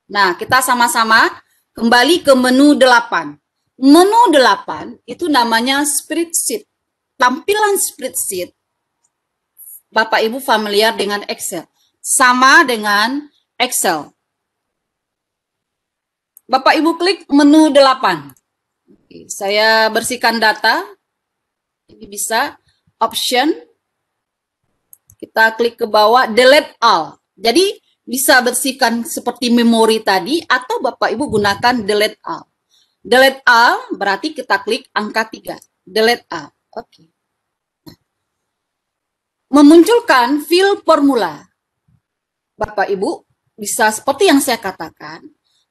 Nah, kita sama-sama kembali ke menu 8. Menu 8 itu namanya spreadsheet. Tampilan spreadsheet. Bapak Ibu familiar dengan Excel. Sama dengan Excel. Bapak Ibu klik menu 8. Oke, saya bersihkan data. Ini bisa option. Kita klik ke bawah delete all. Jadi bisa bersihkan seperti memori tadi atau Bapak Ibu gunakan delete all. Delete all berarti kita klik angka 3. Delete all. Oke. Memunculkan fill formula. Bapak Ibu bisa seperti yang saya katakan,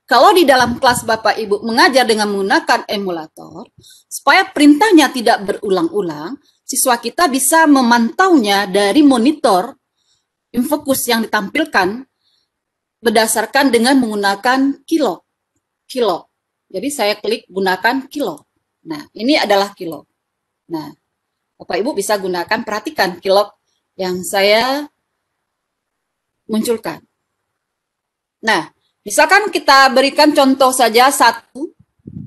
kalau di dalam kelas Bapak Ibu mengajar dengan menggunakan emulator, supaya perintahnya tidak berulang-ulang, siswa kita bisa memantaunya dari monitor infokus yang ditampilkan berdasarkan dengan menggunakan kilo. Jadi saya klik gunakan kilo. Nah, ini adalah kilo. Nah, Bapak Ibu bisa gunakan, perhatikan kilok yang saya munculkan. Nah, misalkan kita berikan contoh saja 1,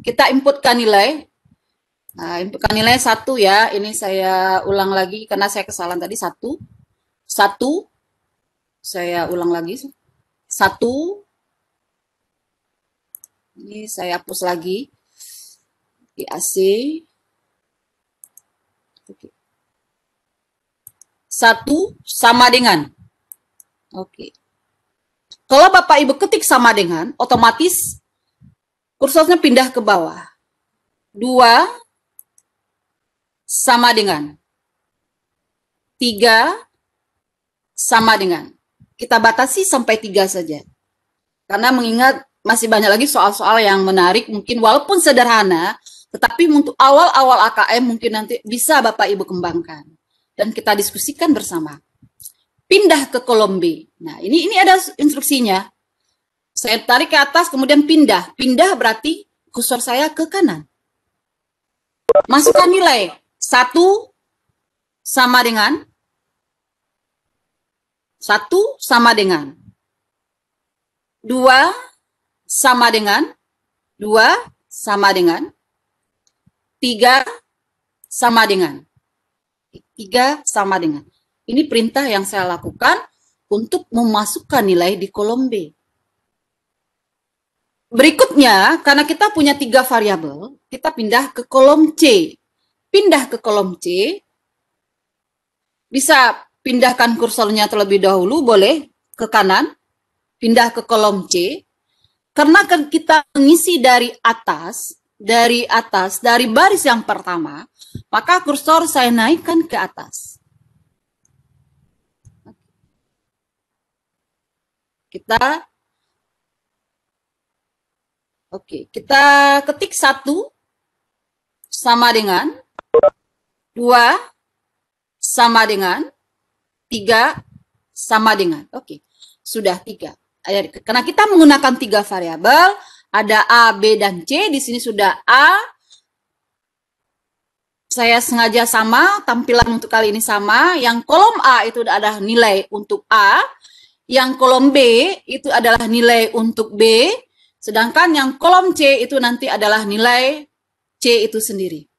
kita inputkan nilai. Nah, inputkan nilai 1 ya, ini saya ulang lagi karena saya kesalahan tadi 1. 1, saya ulang lagi. 1, ini saya hapus lagi. IAC. Oke. 1 sama dengan. Oke. Kalau Bapak Ibu ketik sama dengan, otomatis kursornya pindah ke bawah. 2 sama dengan. 3 sama dengan. Kita batasi sampai 3 saja. Karena mengingat masih banyak lagi soal-soal yang menarik, mungkin walaupun sederhana, tetapi untuk awal-awal AKM mungkin nanti bisa Bapak Ibu kembangkan. Dan kita diskusikan bersama. Pindah ke kolom B. Nah, ini ada instruksinya. Saya tarik ke atas, kemudian pindah. Pindah berarti kursor saya ke kanan. Masukkan nilai. 1 sama dengan. 1 sama dengan. 2 sama dengan. 2 sama dengan. 3 sama dengan. 3 sama dengan. Ini perintah yang saya lakukan untuk memasukkan nilai di kolom B. Berikutnya, karena kita punya 3 variabel, kita pindah ke kolom C. Pindah ke kolom C, bisa pindahkan kursornya terlebih dahulu, boleh ke kanan, pindah ke kolom C. Karena kita mengisi dari atas, dari baris yang pertama, maka kursor saya naikkan ke atas. Kita ketik 1 sama dengan 2 sama dengan 3 sama dengan. Oke, sudah 3. Karena kita menggunakan 3 variabel, ada A, B, dan C. Di sini sudah A. Saya sengaja sama, tampilan untuk kali ini sama. Yang kolom A itu ada nilai untuk A. Yang kolom B itu adalah nilai untuk B, sedangkan yang kolom C itu nanti adalah nilai C itu sendiri.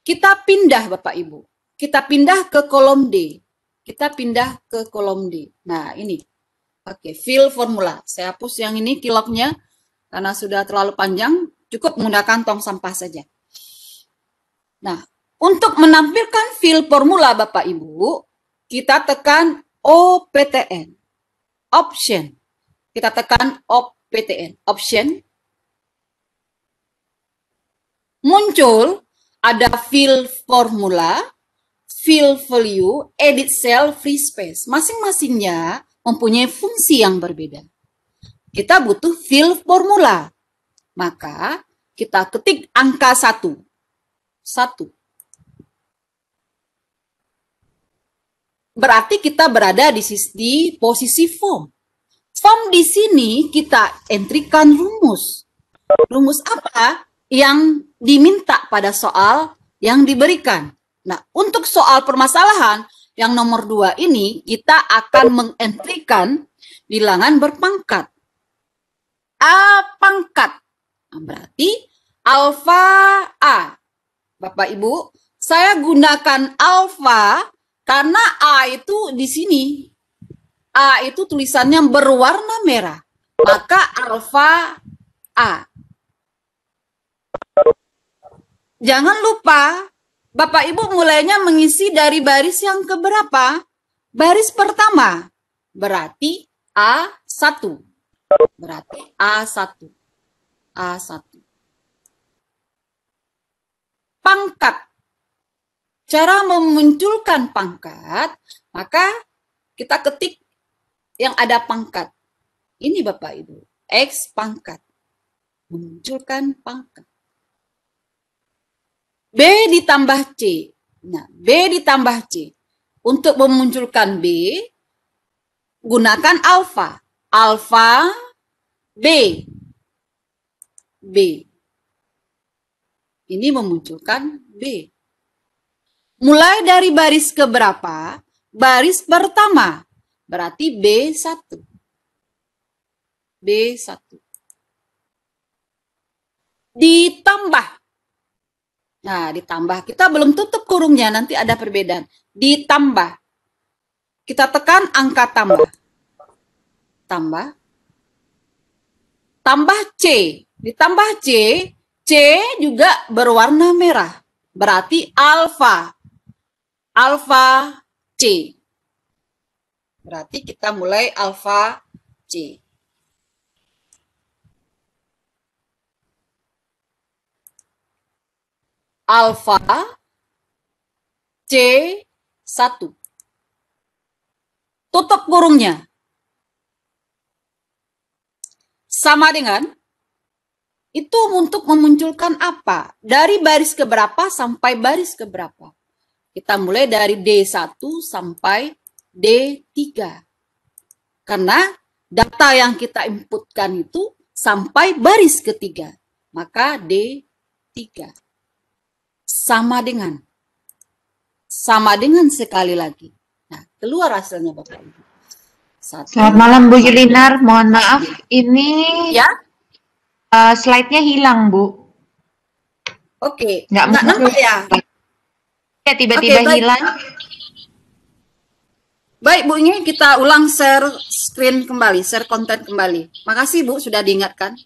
Kita pindah Bapak Ibu, kita pindah ke kolom D. Kita pindah ke kolom D. Nah ini, oke, fill formula. Saya hapus yang ini kiloknya, karena sudah terlalu panjang, cukup menggunakan tong sampah saja. Nah, untuk menampilkan fill formula Bapak Ibu, kita tekan OPTN, option. Kita tekan OPTN, option. Muncul ada fill formula, fill value, edit cell, free space. Masing-masingnya mempunyai fungsi yang berbeda. Kita butuh fill formula. Maka kita ketik angka 1. 1. Berarti kita berada di posisi form. Form di sini kita entrikan rumus. Rumus apa yang diminta pada soal yang diberikan. Nah, untuk soal permasalahan yang nomor 2 ini, kita akan mengentrikan bilangan berpangkat. A pangkat. Nah, berarti alfa A. Bapak Ibu, saya gunakan alfa karena A itu di sini. A itu tulisannya berwarna merah. Maka alfa A. Jangan lupa, Bapak Ibu mulainya mengisi dari baris yang keberapa? Baris pertama. Berarti A1. Berarti A1. A1. Pangkat. Cara memunculkan pangkat, maka kita ketik yang ada pangkat. Ini Bapak Ibu, X pangkat. Memunculkan pangkat. B ditambah C. Nah, B ditambah C. Untuk memunculkan B, gunakan alfa. Alfa B. B. Ini memunculkan B. Mulai dari baris keberapa? Baris pertama. Berarti B1. B1. Ditambah. Nah, ditambah. Kita belum tutup kurungnya, nanti ada perbedaan. Ditambah. Kita tekan angka tambah. Tambah. Tambah C. Ditambah C. C juga berwarna merah. Berarti alfa. Alfa C. Berarti kita mulai alfa C. Alfa C1. Tutup kurungnya. Sama dengan itu untuk memunculkan apa? Dari baris keberapa sampai baris keberapa? Kita mulai dari D1 sampai D3. Karena data yang kita inputkan itu sampai baris ketiga. Maka D3. Sama dengan sekali lagi. Nah, keluar hasilnya Bapak Ibu. Selamat malam Bu Yulinar, mohon maaf ini ya, slide-nya hilang Bu. Oke, nggak nampak ya? Ya tiba-tiba hilang. Baik Bu, ini kita ulang share screen kembali, share konten kembali. Makasih Bu sudah diingatkan.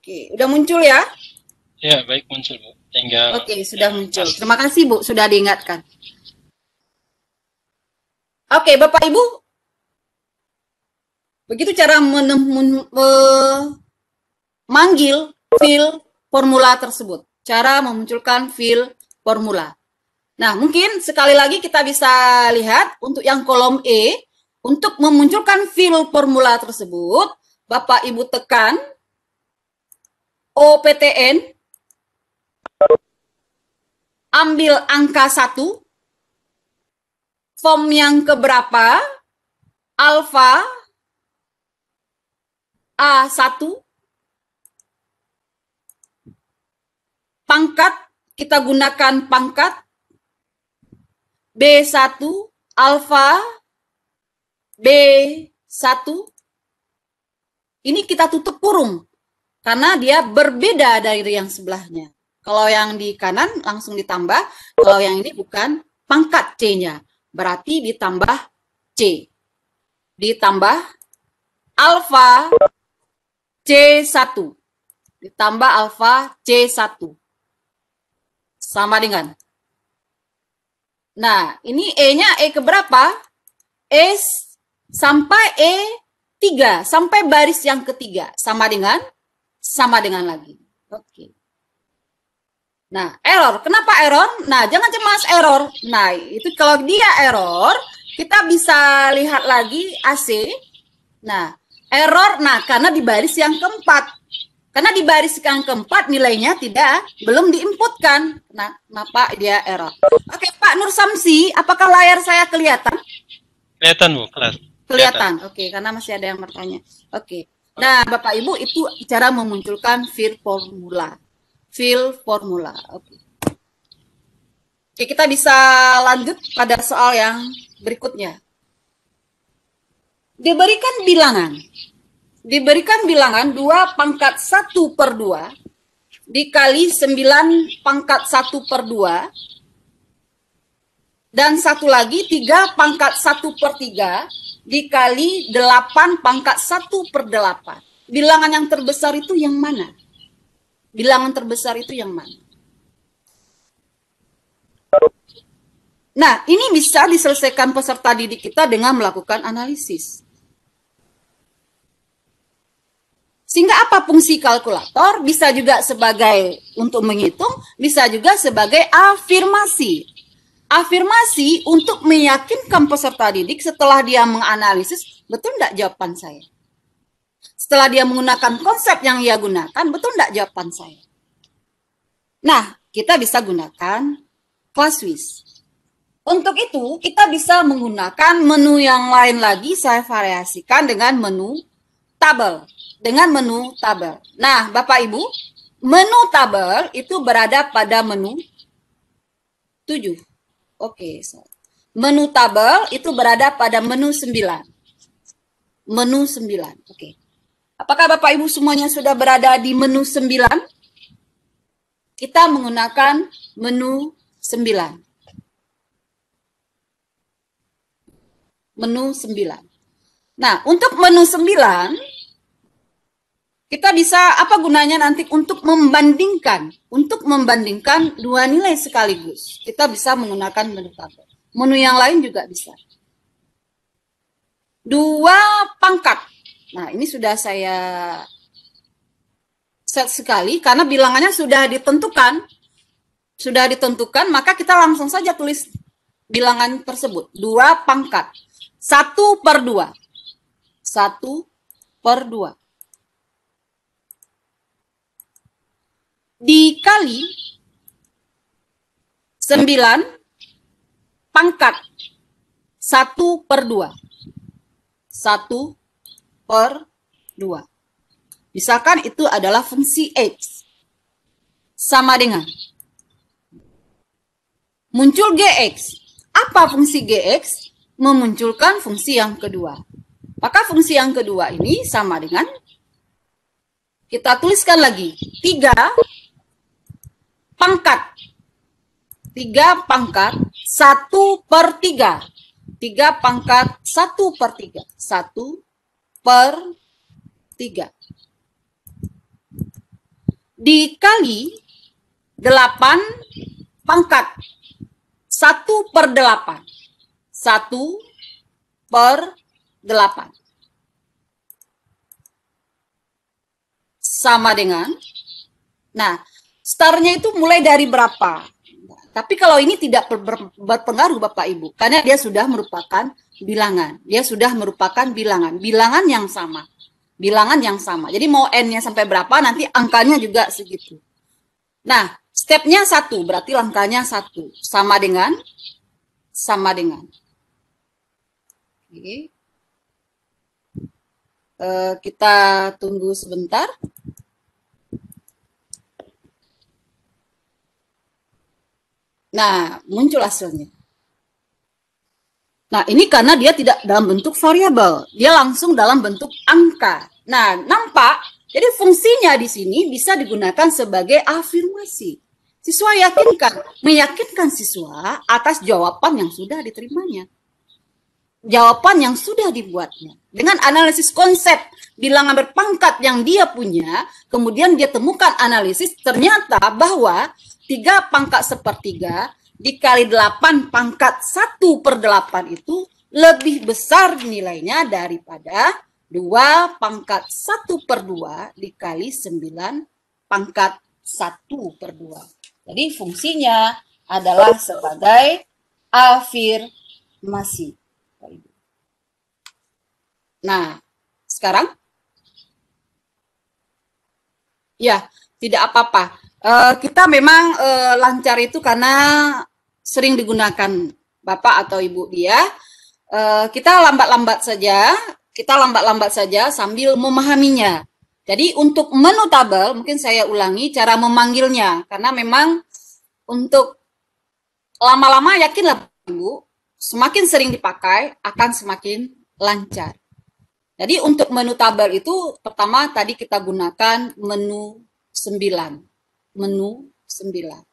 Oke, udah muncul ya? Ya, baik muncul Bu. Tinggal. Oke, sudah muncul. Terima kasih Bu, sudah diingatkan. Oke, Bapak Ibu. Begitu cara memanggil fill formula tersebut. Cara memunculkan fill formula. Nah, mungkin sekali lagi kita bisa lihat untuk yang kolom E, untuk memunculkan fill formula tersebut, Bapak Ibu tekan OPTN, ambil angka 1, form yang keberapa, alfa, A1, pangkat, kita gunakan pangkat, B1, alfa, B1, ini kita tutup kurung, karena dia berbeda dari yang sebelahnya. Kalau yang di kanan langsung ditambah, kalau yang ini bukan pangkat C-nya. Berarti ditambah C. Ditambah alfa C1. Ditambah alfa C1. Sama dengan. Nah, ini E-nya E keberapa? E sampai E3. Sampai baris yang ketiga. Sama dengan lagi. Oke. Nah, error. Kenapa error? Nah, jangan cemas error. Nah, itu kalau dia error, kita bisa lihat lagi AC. Nah, error. Nah, karena di baris yang keempat. Karena di baris yang keempat nilainya belum diinputkan. Nah, kenapa dia error? Oke, Pak Nur Samsi, apakah layar saya kelihatan? Kelihatan Bu, kelas. Kelihatan. Oke, karena masih ada yang bertanya. Oke. Nah, Bapak Ibu, itu cara memunculkan fill formula. Fill formula. Oke. Oke, kita bisa lanjut pada soal yang berikutnya. Diberikan bilangan 2 pangkat 1 per 2 dikali 9 pangkat 1 per 2 dan satu lagi 3 pangkat 1 per 3 dikali 8 pangkat 1 per 8. Bilangan yang terbesar itu yang mana? Bilangan terbesar itu yang mana? Nah, ini bisa diselesaikan peserta didik kita dengan melakukan analisis. Sehingga apa fungsi kalkulator? Bisa juga sebagai untuk menghitung, bisa juga sebagai afirmasi. Afirmasi untuk meyakinkan peserta didik setelah dia menganalisis, betul enggak jawaban saya? Setelah dia menggunakan konsep yang ia gunakan, betul enggak jawaban saya? Nah, kita bisa gunakan ClassWiz. Untuk itu, kita bisa menggunakan menu yang lain lagi, saya variasikan dengan menu tabel. Nah, Bapak Ibu, menu tabel itu berada pada menu 7. Oke, menu tabel itu berada pada menu 9. Menu 9, oke. Apakah Bapak Ibu semuanya sudah berada di menu 9? Kita menggunakan menu 9. Menu 9. Nah, untuk menu 9, kita bisa, apa gunanya nanti untuk membandingkan dua nilai sekaligus. Kita bisa menggunakan menu tabel. Menu yang lain juga bisa. Dua pangkat. Nah, ini sudah saya set sekali karena bilangannya sudah ditentukan. Maka kita langsung saja tulis bilangan tersebut. 2 pangkat. 1/2. 1/2. Dikali 9 pangkat 1/2. 1/2. Misalkan itu adalah fungsi X. Sama dengan muncul GX. Apa fungsi GX? Memunculkan fungsi yang kedua. Maka fungsi yang kedua ini sama dengan, kita tuliskan lagi, 3 pangkat 1/3. 3 pangkat 1/3. 1/3. Dikali 8 pangkat 1/8. 1/8. Sama dengan, nah, startnya itu mulai dari berapa? Tapi kalau ini tidak berpengaruh Bapak Ibu, karena dia sudah merupakan bilangan. Bilangan yang sama. Jadi mau N-nya sampai berapa, nanti angkanya juga segitu. Nah, stepnya 1, berarti langkahnya 1. Sama dengan. Oke. Kita tunggu sebentar. Nah, muncul hasilnya. Nah, ini karena dia tidak dalam bentuk variabel, dia langsung dalam bentuk angka. Nah, nampak, jadi fungsinya di sini bisa digunakan sebagai afirmasi. Siswa meyakinkan siswa atas jawaban yang sudah diterimanya. Jawaban yang sudah dibuatnya. Dengan analisis konsep bilangan berpangkat yang dia punya, kemudian dia temukan analisis, ternyata bahwa 3 pangkat 1/3 dikali 8 pangkat 1/8 itu lebih besar nilainya daripada 2 pangkat 1/2 dikali 9 pangkat 1/2. Jadi fungsinya adalah sebagai afirmasi. Nah, sekarang ya tidak apa-apa. Kita memang lancar itu karena sering digunakan Bapak atau Ibu dia. Kita lambat-lambat saja sambil memahaminya. Jadi untuk menu tabel, mungkin saya ulangi cara memanggilnya. Karena memang untuk lama-lama yakinlah Ibu, semakin sering dipakai akan semakin lancar. Jadi untuk menu tabel itu pertama tadi kita gunakan menu 9. Menu 9.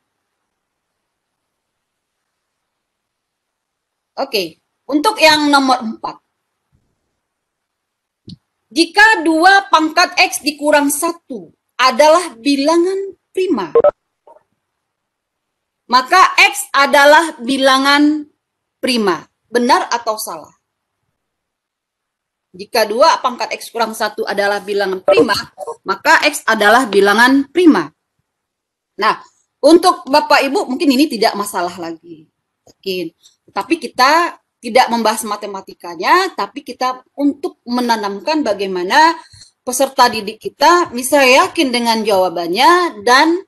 Oke, untuk yang nomor 4. Jika 2 pangkat X dikurang 1 adalah bilangan prima, maka X adalah bilangan prima. Benar atau salah? Jika 2 pangkat X kurang 1 adalah bilangan prima, maka X adalah bilangan prima. Nah, untuk Bapak Ibu mungkin ini tidak masalah lagi. Tapi kita tidak membahas matematikanya, tapi kita untuk menanamkan bagaimana peserta didik kita bisa yakin dengan jawabannya dan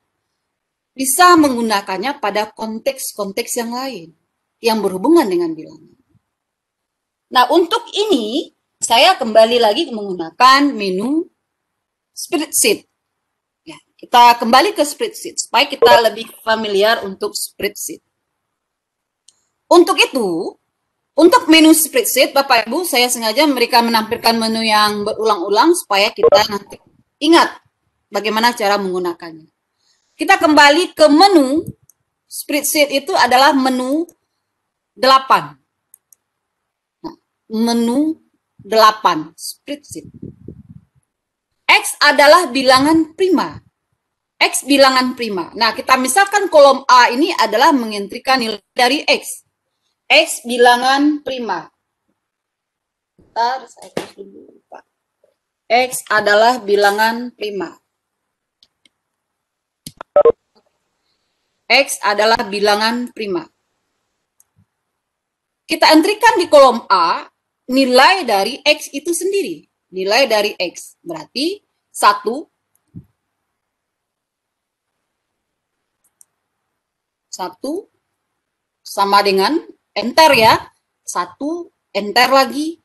bisa menggunakannya pada konteks-konteks yang lain yang berhubungan dengan bilangan. Nah, untuk ini saya kembali lagi menggunakan menu spreadsheet. Ya, kita kembali ke spreadsheet supaya kita lebih familiar untuk spreadsheet. Untuk itu, untuk menu spreadsheet, Bapak Ibu, saya sengaja menampilkan menu yang berulang-ulang supaya kita nanti ingat bagaimana cara menggunakannya. Kita kembali ke menu spreadsheet, itu adalah menu 8. Nah, menu 8 spreadsheet. X adalah bilangan prima. X bilangan prima. Nah, kita misalkan kolom A ini adalah mengentrikan nilai dari X. X bilangan prima. Bentar, saya tulis dulu, Pak. X adalah bilangan prima. X adalah bilangan prima. Kita entrikan di kolom A nilai dari X itu sendiri. Nilai dari X. Berarti 1 sama dengan enter ya. 1 enter lagi.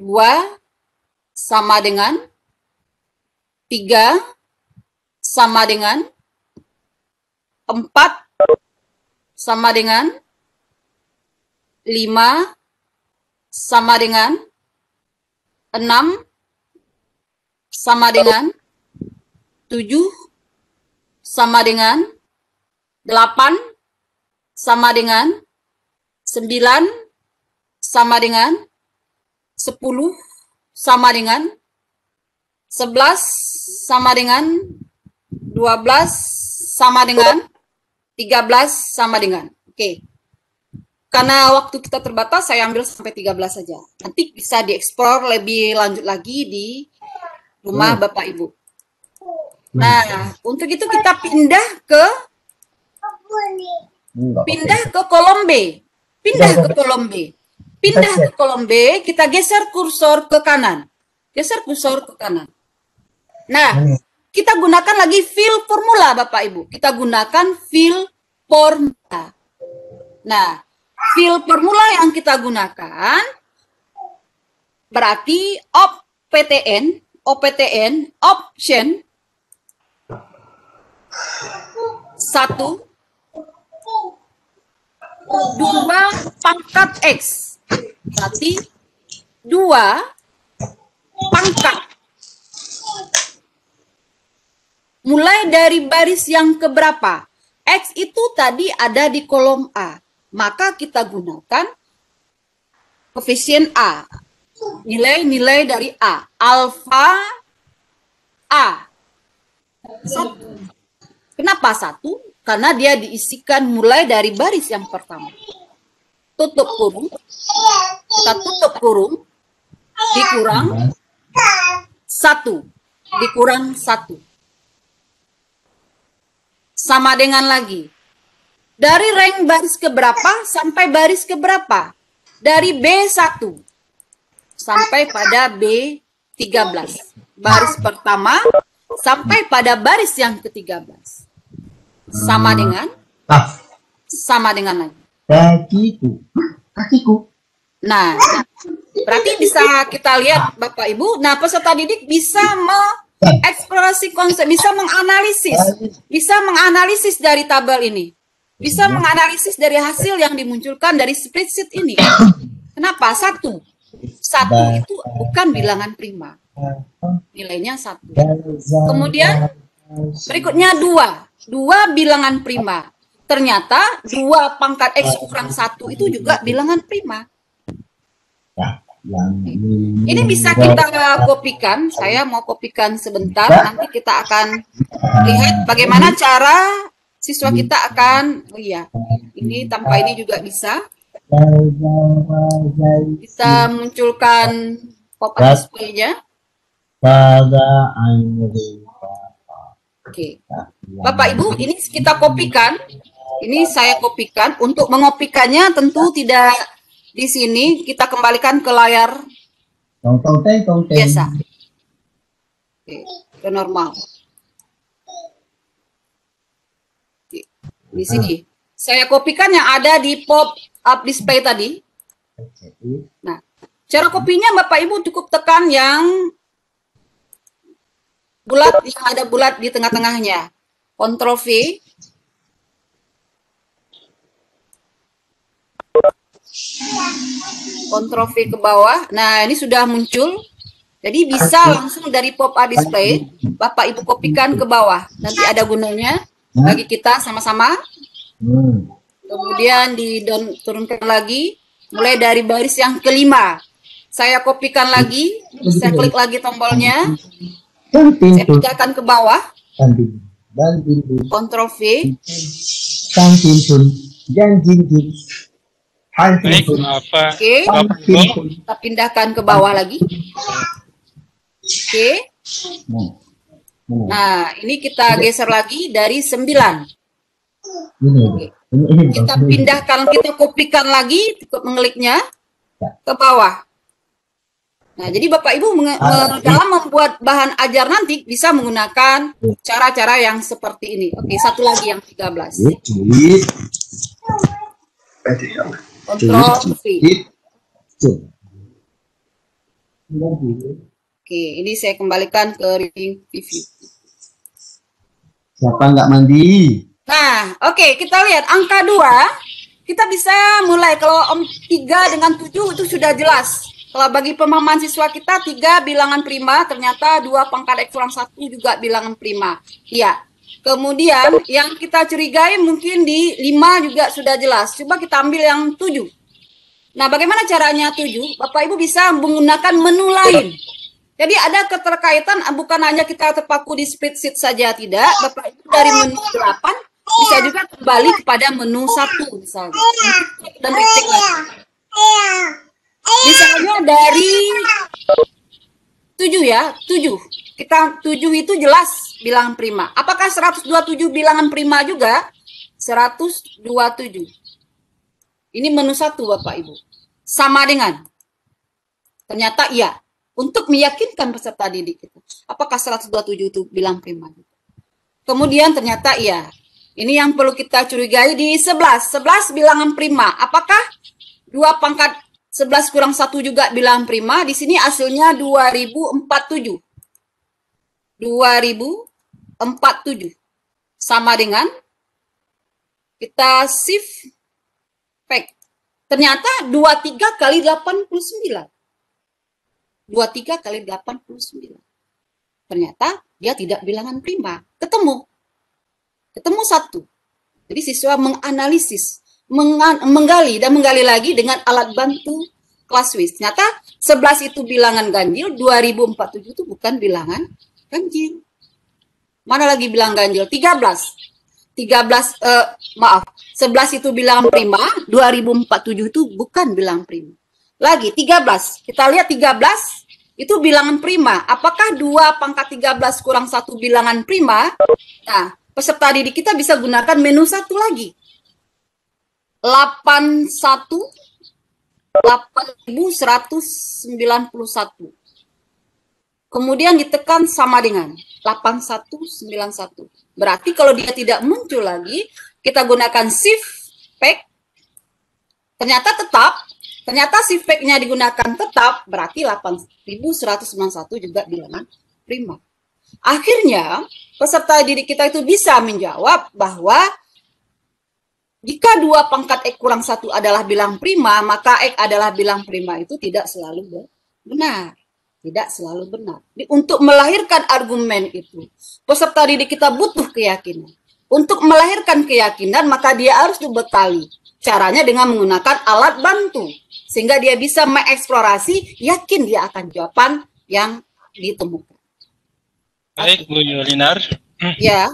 2 sama dengan 3 sama dengan 4 sama dengan 5 sama dengan 6 sama dengan 7 sama dengan 8 sama dengan 9 sama dengan 10 sama dengan 11 sama dengan 12 sama dengan 13 sama dengan. Oke. Karena waktu kita terbatas, saya ambil sampai 13 saja. Nanti bisa dieksplor lebih lanjut lagi di rumah Bapak Ibu. Nah, untuk itu kita pindah ke kolom B. Pindah ke kolom B. Pindah ke kolom B, kita geser kursor ke kanan. Geser kursor ke kanan. Nah, kita gunakan lagi fill formula, Bapak Ibu. Kita gunakan fill formula. Nah, fill formula yang kita gunakan berarti OPTN option 1 2 pangkat X. Berarti 2 pangkat. Mulai dari baris yang keberapa? X itu tadi ada di kolom A. Maka kita gunakan koefisien A. Nilai-nilai dari A. Alfa A. 1. Kenapa 1? Karena dia diisikan mulai dari baris yang pertama. Tutup kurung. Kita tutup kurung. Dikurang 1. Dikurang 1. Sama dengan lagi. Dari rank baris keberapa sampai baris keberapa? Dari B1 sampai pada B13. Baris pertama sampai pada baris yang ke-13. Sama dengan? Sama dengan lagi. Kakiku. Nah, berarti bisa kita lihat Bapak Ibu. Nah, peserta didik bisa mengeksplorasi konsep, bisa menganalisis dari tabel ini. Bisa menganalisis dari hasil yang dimunculkan dari spreadsheet ini. Kenapa? 1 itu bukan bilangan prima. Nilainya 1. Kemudian berikutnya 2 bilangan prima. Ternyata 2 pangkat X kurang 1 itu juga bilangan prima. Ini bisa kita kopikan. Saya mau kopikan sebentar. Nanti kita akan lihat bagaimana cara siswa kita akan, ini tanpa ini juga bisa. Kita munculkan pop-up display-nya. Oke. Bapak Ibu, ini kita kopikan. Ini saya kopikan. Untuk mengopikannya tentu tidak di sini. Kita kembalikan ke layar biasa. Oke, ke normal. Oke. Di sini. Saya kopikan yang ada di pop-up display tadi. Nah, cara kopinya Bapak Ibu cukup tekan yang bulat, yang ada bulat di tengah-tengahnya. Ctrl V. Ctrl V ke bawah. Nah, ini sudah muncul. Jadi bisa langsung dari pop-up display, Bapak Ibu kopikan ke bawah. Nanti ada gunanya bagi kita sama-sama. Kemudian diturunkan lagi, mulai dari baris yang kelima. Saya kopikan lagi, saya klik lagi tombolnya. Saya pindahkan ke bawah. Ctrl V. Baik, Oke, kita pindahkan ke bawah lagi. Oke. Nah, ini kita geser lagi dari 9. Kita pindahkan, kita kopikan lagi, cukup mengkliknya ke bawah. Nah, jadi Bapak Ibu dalam membuat bahan ajar nanti bisa menggunakan cara-cara yang seperti ini. Oke, satu lagi yang 13. Ctrl V. Oke, ini saya kembalikan ke reading review. Siapa nggak mandi? Nah, oke, kita lihat angka 2. Kita bisa mulai kalau 3 dengan 7 itu sudah jelas. Kalau bagi pemahaman siswa kita 3 bilangan prima, ternyata 2 pangkat X kurang 1 juga bilangan prima. Iya. Kemudian yang kita curigai mungkin di 5 juga sudah jelas. Coba kita ambil yang 7. Nah, bagaimana caranya 7? Bapak Ibu bisa menggunakan menu lain. Jadi ada keterkaitan, bukan hanya kita terpaku di spreadsheet saja, tidak. Bapak Ibu dari menu 8 bisa juga kembali kepada menu 1 misalnya. Dan retik lagi. Misalnya dari 7 ya, 7. Kita 7 itu jelas bilangan prima. Apakah 127 bilangan prima juga? 127. Ini menu 1 Bapak Ibu. Sama dengan. Ternyata iya. Untuk meyakinkan peserta didik kita. Apakah 127 itu bilang prima? Kemudian ternyata iya. Ini yang perlu kita curigai di 11. 11 bilangan prima. Apakah 2 pangkat 11 kurang 1 juga bilangan prima? Di sini hasilnya 2047. 2047. Sama dengan kita shift back. Ternyata 23 kali 89. 23 kali 89. Ternyata dia tidak bilangan prima. Ketemu 1. Jadi siswa menganalisis, menggali dan menggali lagi dengan alat bantu Classwiz. Ternyata 11 itu bilangan ganjil, 2047 itu bukan bilangan ganjil. Mana lagi bilang ganjil? 11 itu bilangan prima, 2047 itu bukan bilangan prima. Lagi 13, kita lihat 13 itu bilangan prima. Apakah 2 pangkat 13 kurang 1 bilangan prima? Nah, peserta didik kita bisa gunakan menu 1 lagi. 8191. Kemudian ditekan sama dengan 8191. Berarti kalau dia tidak muncul lagi, kita gunakan shift back. Ternyata shift back-nya digunakan tetap, berarti 8191 juga bilangan prima. Akhirnya, peserta didik kita itu bisa menjawab bahwa jika 2 pangkat X kurang 1 adalah bilang prima, maka X adalah bilang prima itu tidak selalu benar. Tidak selalu benar. Untuk melahirkan argumen itu, peserta didik kita butuh keyakinan. Untuk melahirkan keyakinan, maka dia harus dibekali. Caranya dengan menggunakan alat bantu. Sehingga dia bisa mengeksplorasi, yakin dia akan jawaban yang ditemukan. Baik, Bu Yulinar. Ya.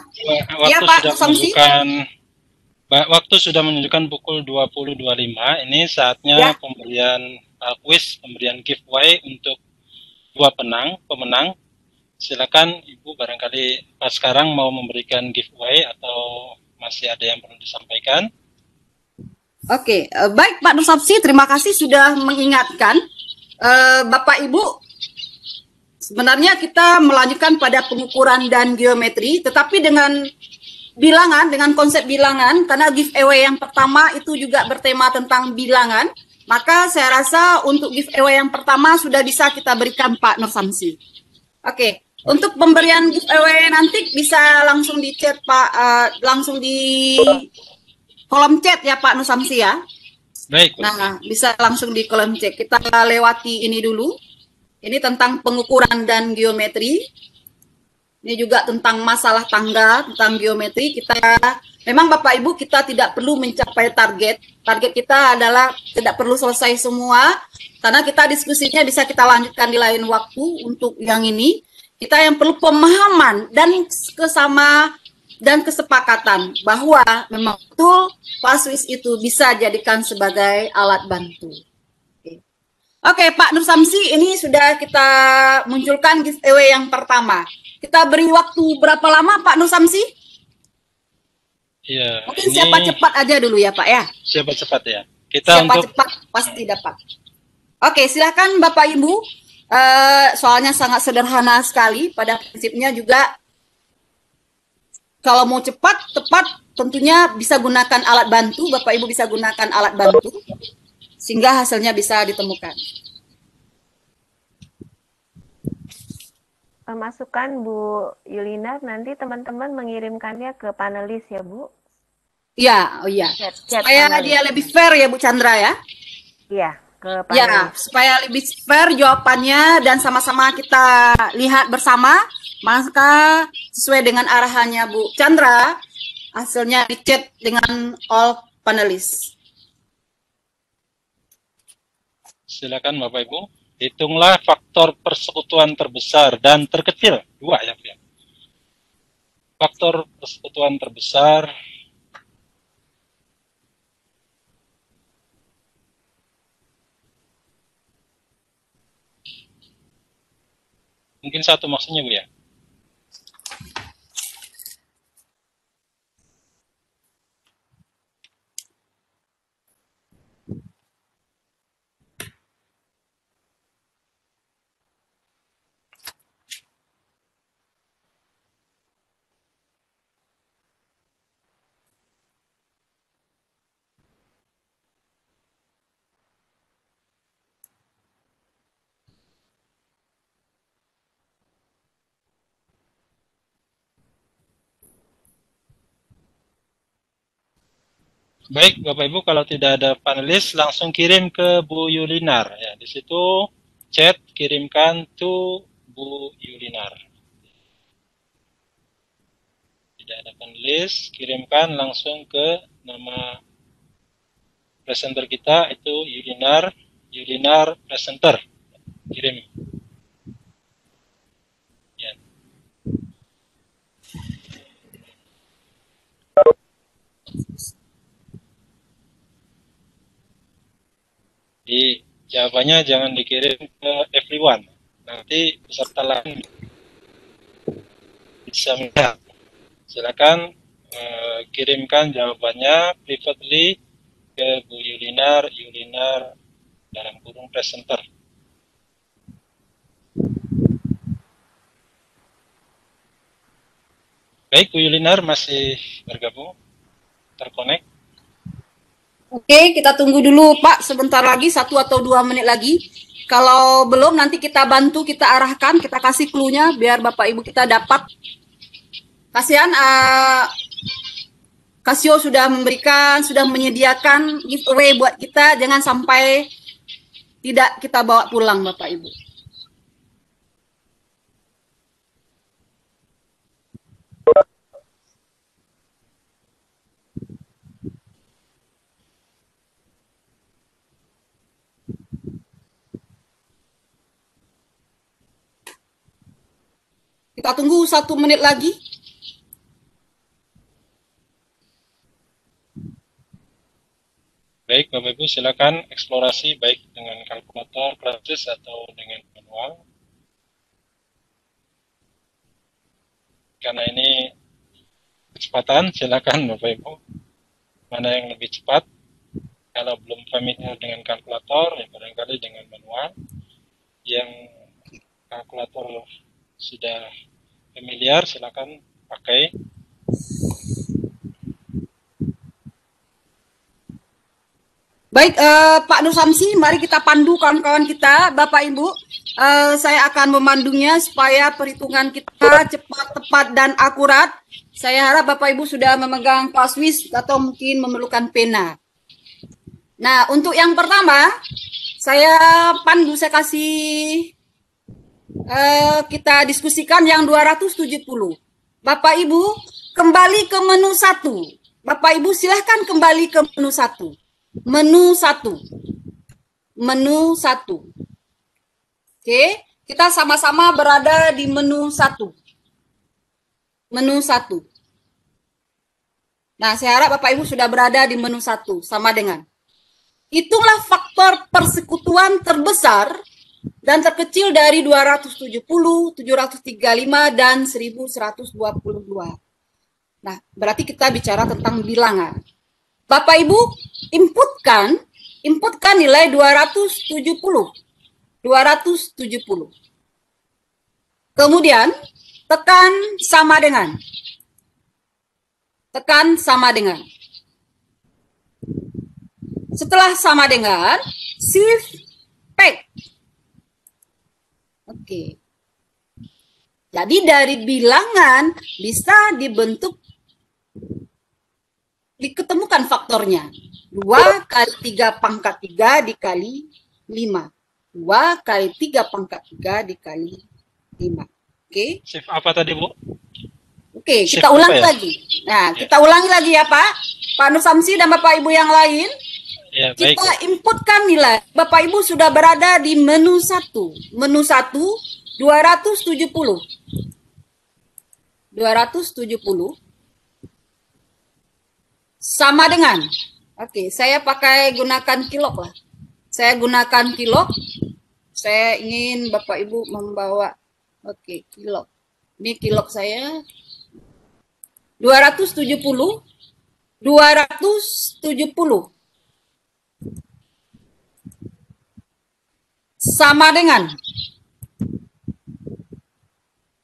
Waktu sudah menunjukkan pukul 20.25. Ini saatnya pemberian quiz, pemberian giveaway untuk 2 pemenang. Silakan Ibu, barangkali pas sekarang mau memberikan giveaway atau masih ada yang perlu disampaikan. Oke, baik Pak Nur Sapsi, terima kasih sudah mengingatkan. Bapak Ibu, sebenarnya kita melanjutkan pada pengukuran dan geometri, tetapi dengan bilangan dengan konsep bilangan, karena giveaway yang pertama itu juga bertema tentang bilangan, maka saya rasa untuk giveaway yang pertama sudah bisa kita berikan Pak Nur Samsi. Oke, untuk pemberian giveaway nanti bisa langsung di chat Pak, langsung di kolom chat ya Pak Nur Samsi ya. Baik. Nah, bisa langsung di kolom chat. Kita lewati ini dulu. Ini tentang pengukuran dan geometri. Ini juga tentang masalah tangga, tentang geometri. Kita memang Bapak Ibu kita tidak perlu mencapai target. Target kita adalah tidak perlu selesai semua, karena kita diskusinya bisa kita lanjutkan di lain waktu. Untuk yang ini, kita yang perlu pemahaman dan kesepakatan bahwa memang betul Paswis itu bisa jadikan sebagai alat bantu. Oke, Pak Nur Samsi, ini sudah kita munculkan giveaway yang pertama. Kita beri waktu berapa lama Pak Nur Samsi? Iya. Mungkin siapa cepat aja dulu ya Pak ya. Siapa cepat ya. Kita siapa cepat pasti dapat. Oke, silakan Bapak Ibu. Soalnya sangat sederhana sekali. Pada prinsipnya juga kalau mau cepat, tepat, tentunya bisa gunakan alat bantu. Bapak Ibu bisa gunakan alat bantu sehingga hasilnya bisa ditemukan. Masukan Bu Yulina, nanti teman-teman mengirimkannya ke panelis ya Bu? Iya, oh iya. Chat supaya panelis. Dia lebih fair ya Bu Chandra ya? Iya, ke panelis. Ya, supaya lebih fair jawabannya dan sama-sama kita lihat bersama, maka sesuai dengan arahannya Bu Chandra, hasilnya di chat dengan all panelis. Silakan Bapak Ibu. Hitunglah faktor persekutuan terbesar dan terkecil. Dua ya, Bu. Faktor persekutuan terbesar mungkin satu maksudnya, Bu ya. Baik, Bapak Ibu, kalau tidak ada panelis, langsung kirim ke Bu Yulinar. Ya, di situ chat kirimkan to Bu Yulinar. Tidak ada panelis, kirimkan langsung ke nama presenter kita, itu Yulinar presenter. Kirim. Ya. Di jawabannya jangan dikirim ke everyone. Nanti peserta lain bisa melihat. Silakan kirimkan jawabannya privately ke Bu Yulinar dalam kurung presenter. Baik, Bu Yulinar masih bergabung, terkonek. Oke, kita tunggu dulu Pak, sebentar lagi 1 atau 2 menit lagi. Kalau belum nanti kita bantu, kita arahkan, kita kasih clue-nya biar Bapak Ibu kita dapat. Kasihan Casio sudah menyediakan giveaway buat kita, jangan sampai tidak kita bawa pulang Bapak Ibu. Kita tunggu 1 menit lagi. Baik, Bapak Ibu, silakan eksplorasi baik dengan kalkulator, klasis atau dengan manual. Karena ini kecepatan, silakan Bapak Ibu. Mana yang lebih cepat? Kalau belum familiar dengan kalkulator, ya barangkali dengan manual. Yang kalkulator sudah familiar, silakan pakai. Baik, Pak Nur Samsi, mari kita pandu kawan-kawan kita, Bapak Ibu. Saya akan memandunya supaya perhitungan kita cepat, tepat, dan akurat. Saya harap Bapak Ibu sudah memegang paswis atau mungkin memerlukan pena. Nah, untuk yang pertama, saya pandu, saya kasih kita diskusikan yang 270. Bapak Ibu kembali ke menu 1. Bapak Ibu silahkan kembali ke menu 1. Menu 1. Menu 1. Oke, kita sama-sama berada di menu 1. Menu 1. Nah, saya harap Bapak Ibu sudah berada di menu 1 sama dengan. Hitunglah faktor persekutuan terbesar dan terkecil dari 270, 735, dan 1122. Nah, berarti kita bicara tentang bilangan. Bapak Ibu inputkan nilai 270. 270. Kemudian tekan sama dengan. Tekan sama dengan. Setelah sama dengan, shift pack. Oke. Jadi dari bilangan bisa diketemukan faktornya. 2 kali 3 pangkat 3 dikali 5. 2 kali 3 pangkat 3 dikali 5. Oke. Shift apa tadi, Bu? Oke, Shift kita ulangi apa ya? lagi. Nah, kita ulangi lagi ya, Pak. Pak Nur Samsi dan Bapak Ibu yang lain. Ya, baik. Kita inputkan nilai. Bapak Ibu sudah berada di menu 1. Menu 1, 270. 270. Sama dengan. Oke, saya gunakan kilok lah. Saya gunakan kilok. Saya ingin Bapak Ibu membawa. Oke, kilok. Ini kilok saya. 270. 270. Sama dengan.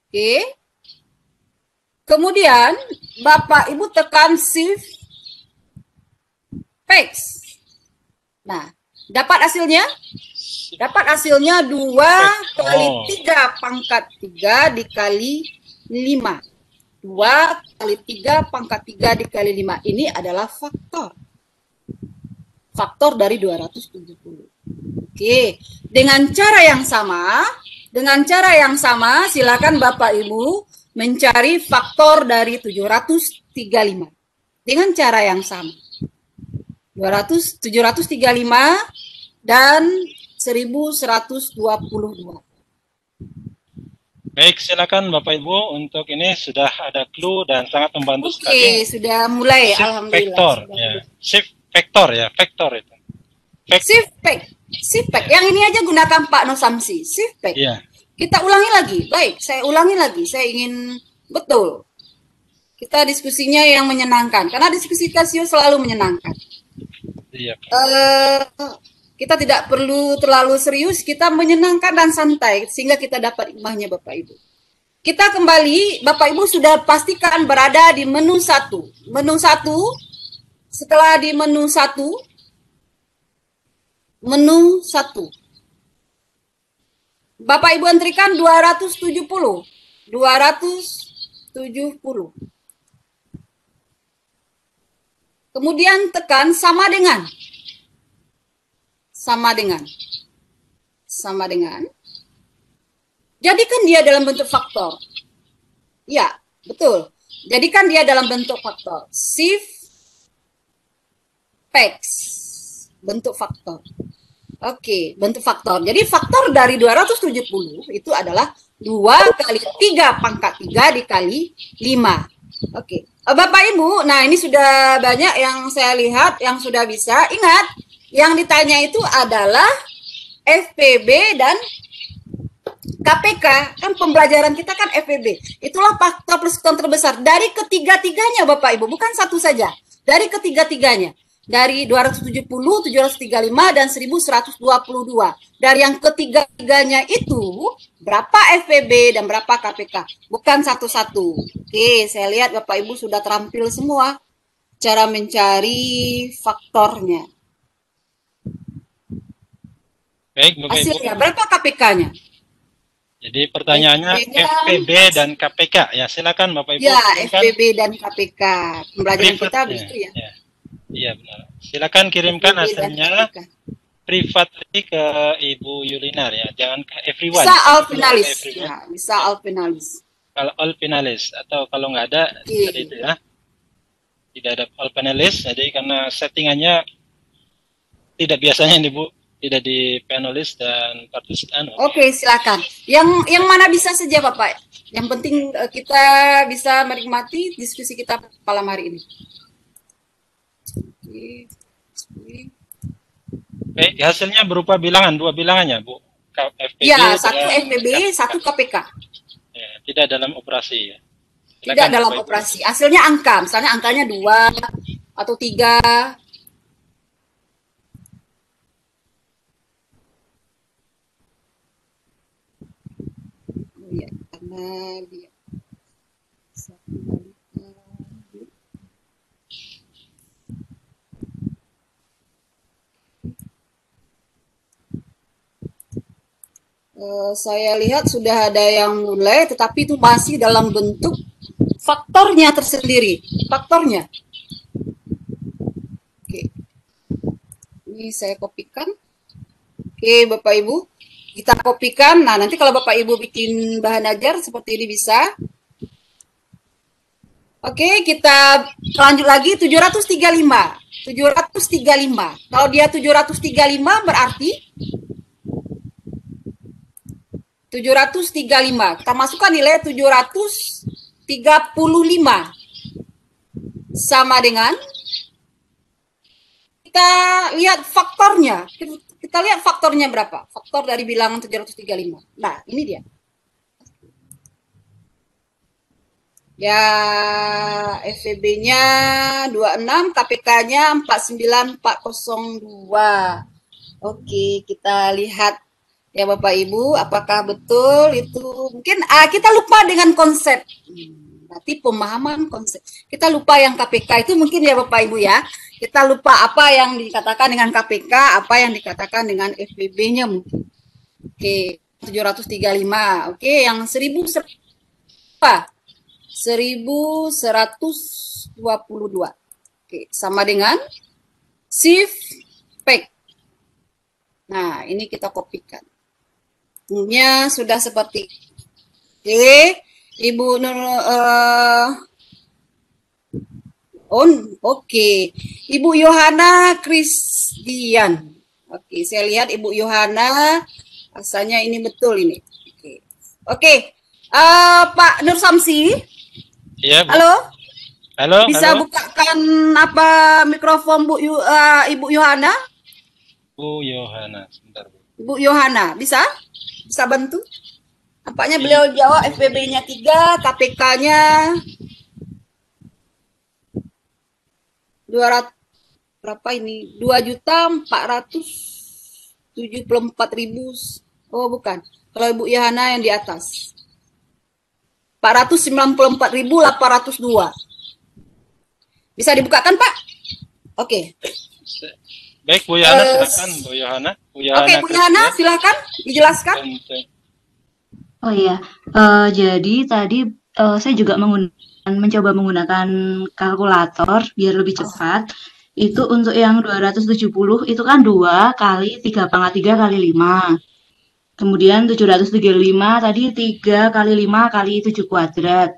Oke. Kemudian Bapak Ibu tekan shift paste. Nah, dapat hasilnya? Dapat hasilnya 2 kali 3 pangkat 3 dikali 5. 2 kali 3 pangkat 3 dikali 5. Ini adalah faktor. Faktor dari 270. Oke, dengan cara yang sama, silakan Bapak Ibu mencari faktor dari 735. Dengan cara yang sama. 735 dan 1122. Baik, silakan Bapak Ibu, untuk ini sudah ada clue dan sangat membantu Oke, sekali. sudah mulai. Shift Alhamdulillah. vector, Sudah ya. mulai. Shift vector ya, vector itu. Shift pack. Yang ini aja gunakan Pak Nur Samsi. Shift pack. Iya. Kita ulangi lagi. Baik, saya ulangi lagi. Saya ingin betul. Kita diskusinya yang menyenangkan. Karena diskusi Casio selalu menyenangkan. Iya. Kita tidak perlu terlalu serius. Kita menyenangkan dan santai. Sehingga kita dapat hikmahnya Bapak Ibu. Kita kembali. Bapak Ibu sudah pastikan berada di menu 1. Menu 1. Setelah di menu 1. Menu 1. Bapak Ibu entrikan 270. 270. Kemudian tekan sama dengan. Sama dengan. Sama dengan. Jadikan dia dalam bentuk faktor. Ya, betul. Jadikan dia dalam bentuk faktor. Shift paste. Bentuk faktor. Oke, bentuk faktor. Jadi faktor dari 270 itu adalah 2 kali 3 pangkat 3 dikali 5. Oke. Bapak Ibu, nah ini sudah banyak yang saya lihat yang sudah bisa. Ingat, yang ditanya itu adalah FPB dan KPK. Kan pembelajaran kita kan FPB. Itulah faktor persekutuan terbesar. Dari ketiga-tiganya Bapak Ibu, bukan satu saja. Dari ketiga-tiganya. Dari 270, 735, dan 1122. Dari yang ketiga-tiganya itu, berapa FPB dan berapa KPK? Bukan satu-satu. Oke, saya lihat Bapak Ibu sudah terampil semua cara mencari faktornya. Baik, Bapak Ibu. Hasilnya berapa KPK-nya? Jadi pertanyaannya FPB-nya FPB dan KPK. Ya, silakan Bapak Ibu. Ya, kirimkan FPB dan KPK. Pembelajaran kita privatnya. begitu ya. Iya, benar. Silakan kirimkan FPB dan hasilnya KPK. privatly ke Ibu Yulinar ya. Jangan ke everyone. Bisa all Kalau finalis. ke everyone, Ya, bisa all finalis. kalau all finalis atau kalau nggak ada Oke. tadi itu ya. Tidak ada all finalis, jadi karena settingannya tidak biasanya nih Bu, tidak di panelis dan partisipan. Oke, silakan. Yang mana bisa saja Bapak. Yang penting kita bisa menikmati diskusi kita malam hari ini. Oke. Baik, hasilnya berupa bilangan, dua bilangannya Bu. FPB Ya, satu dan FPB, satu KPK. ya, tidak dalam operasi ya. Tidak Silakan, dalam Bapak Ibu. operasi. Hasilnya angka, misalnya angkanya 2 atau 3. Ya, karena dia saya lihat sudah ada yang mulai, tetapi itu masih dalam bentuk faktornya tersendiri. Faktornya. Oke. Ini saya kopikan. Oke, Bapak Ibu. Kita kopikan. Nah, nanti kalau Bapak Ibu bikin bahan ajar seperti ini bisa. Oke, kita lanjut lagi 735. 735. Kalau dia 735 berarti 735. Kita masukkan nilai 735. Sama dengan kita lihat faktornya. Kita lihat faktornya berapa? Faktor dari bilangan 735. Nah, ini dia. Ya, FVB-nya 26, KPK-nya 49402. Oke, kita lihat ya Bapak Ibu, apakah betul itu? Mungkin kita lupa dengan konsep. Berarti pemahaman konsep. Kita lupa yang KPK itu mungkin ya Bapak Ibu ya. Kita lupa apa yang dikatakan dengan KPK, apa yang dikatakan dengan FBB-nya mungkin. Oke, 735. Oke, yang 1000 apa? 1122. Oke, sama dengan shift pack. Nah, ini kita kopikan. Nya sudah seperti oke, Ibu Nur oke. Ibu Yohana Christian. Oke, saya lihat Ibu Yohana rasanya ini betul ini. Oke. Pak Nur Samsi. Iya, Bu. Halo. Halo, Bisa halo. bukakan apa mikrofon Ibu Yohana? Bu Yohana, sebentar Bu. Ibu Yohana, bisa? Bisa bantu? Nampaknya beliau jawab FBB-nya 3, KPK-nya 200 berapa ini? 2.474.000. Oh, bukan. Kalau Ibu Yohana yang di atas. 494.802. Bisa dibukakan, Pak? Oke. Baik, Bu Yohana, silakan Bu Yohana. Oke, Bu Yohana, silakan dijelaskan. Oh iya, jadi tadi saya juga mencoba menggunakan kalkulator biar lebih cepat. Itu untuk yang 270 itu kan 2 kali 3 pangkat 3 kali 5. Kemudian 735 tadi 3 kali 5 kali 7 kuadrat.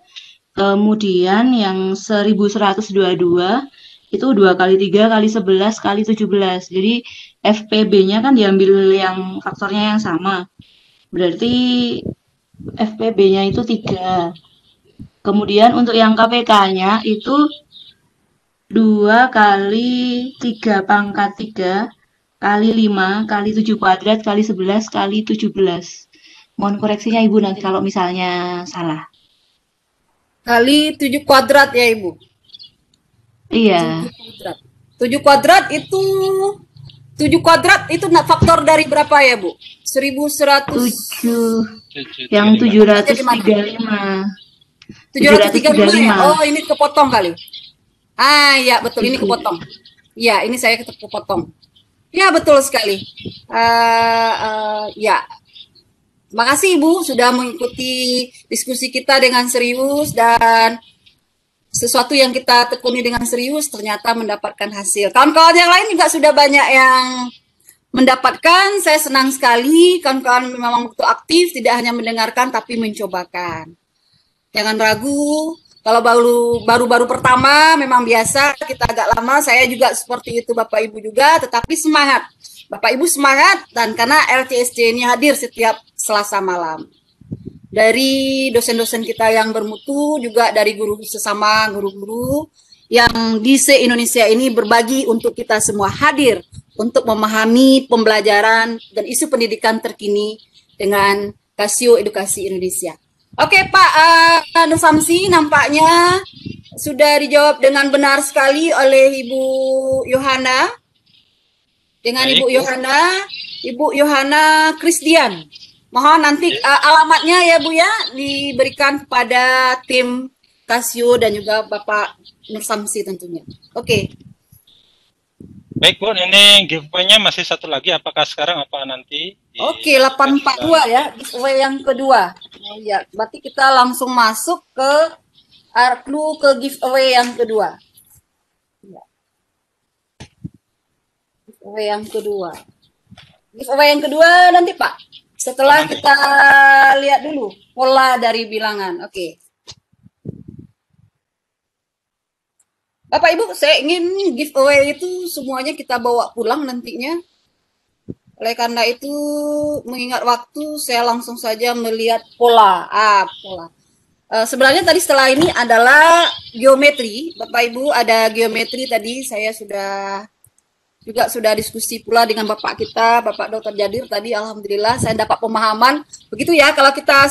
Kemudian yang 1122 itu 2 kali 3 kali 11 kali 17. Jadi FPB-nya kan diambil yang faktornya yang sama. Berarti FPB-nya itu 3. Kemudian untuk yang KPK-nya itu 2 kali 3 pangkat 3 kali 5 kali 7 kuadrat kali 11 kali 17. Mohon koreksinya Ibu nanti kalau misalnya salah. Kali 7 kuadrat ya Ibu? Iya. 7 kuadrat itu 7 kuadrat itu faktor dari berapa ya Bu? 1100 yang 735. 735 ya? Oh ini kepotong kali. Ah ya betul ini kepotong. Iya ini saya kepotong. Ya, betul sekali. Ya, terima kasih Ibu sudah mengikuti diskusi kita dengan serius dan sesuatu yang kita tekuni dengan serius ternyata mendapatkan hasil. Kawan-kawan yang lain juga sudah banyak yang mendapatkan. Saya senang sekali kawan-kawan memang betul aktif, tidak hanya mendengarkan tapi mencobakan. Jangan ragu. Kalau baru pertama memang biasa kita agak lama. Saya juga seperti itu Bapak Ibu juga, tetapi semangat. Bapak Ibu semangat dan karena LCSC ini hadir setiap Selasa malam. Dari dosen-dosen kita yang bermutu, juga dari guru sesama guru-guru yang di se-Indonesia ini berbagi untuk kita semua hadir untuk memahami pembelajaran dan isu pendidikan terkini dengan Casio Edukasi Indonesia. Oke Pak Nur Samsi, nampaknya sudah dijawab dengan benar sekali oleh Ibu Yohana. Dengan Baik. Ibu Yohana Krisdian. Mohon nanti alamatnya ya Bu ya diberikan kepada tim Casio dan juga Bapak Nur Samsi tentunya. Oke. Baik Bu, ini giveaway-nya masih satu lagi. Apakah sekarang apa nanti? Oke, 842 ya, giveaway yang kedua. Oh, ya, berarti kita langsung masuk ke clue ke giveaway yang kedua. Ya. Giveaway yang kedua. Giveaway yang kedua nanti Pak. Setelah kita lihat dulu pola dari bilangan. Oke. Bapak Ibu, saya ingin giveaway itu semuanya kita bawa pulang nantinya. Oleh karena itu, mengingat waktu, saya langsung saja melihat pola. Pola. Sebenarnya tadi setelah ini adalah geometri. Bapak Ibu, ada geometri tadi saya sudah diskusi pula dengan Bapak kita, Bapak Dr. Jadir tadi. Alhamdulillah saya dapat pemahaman. Begitu ya, kalau kita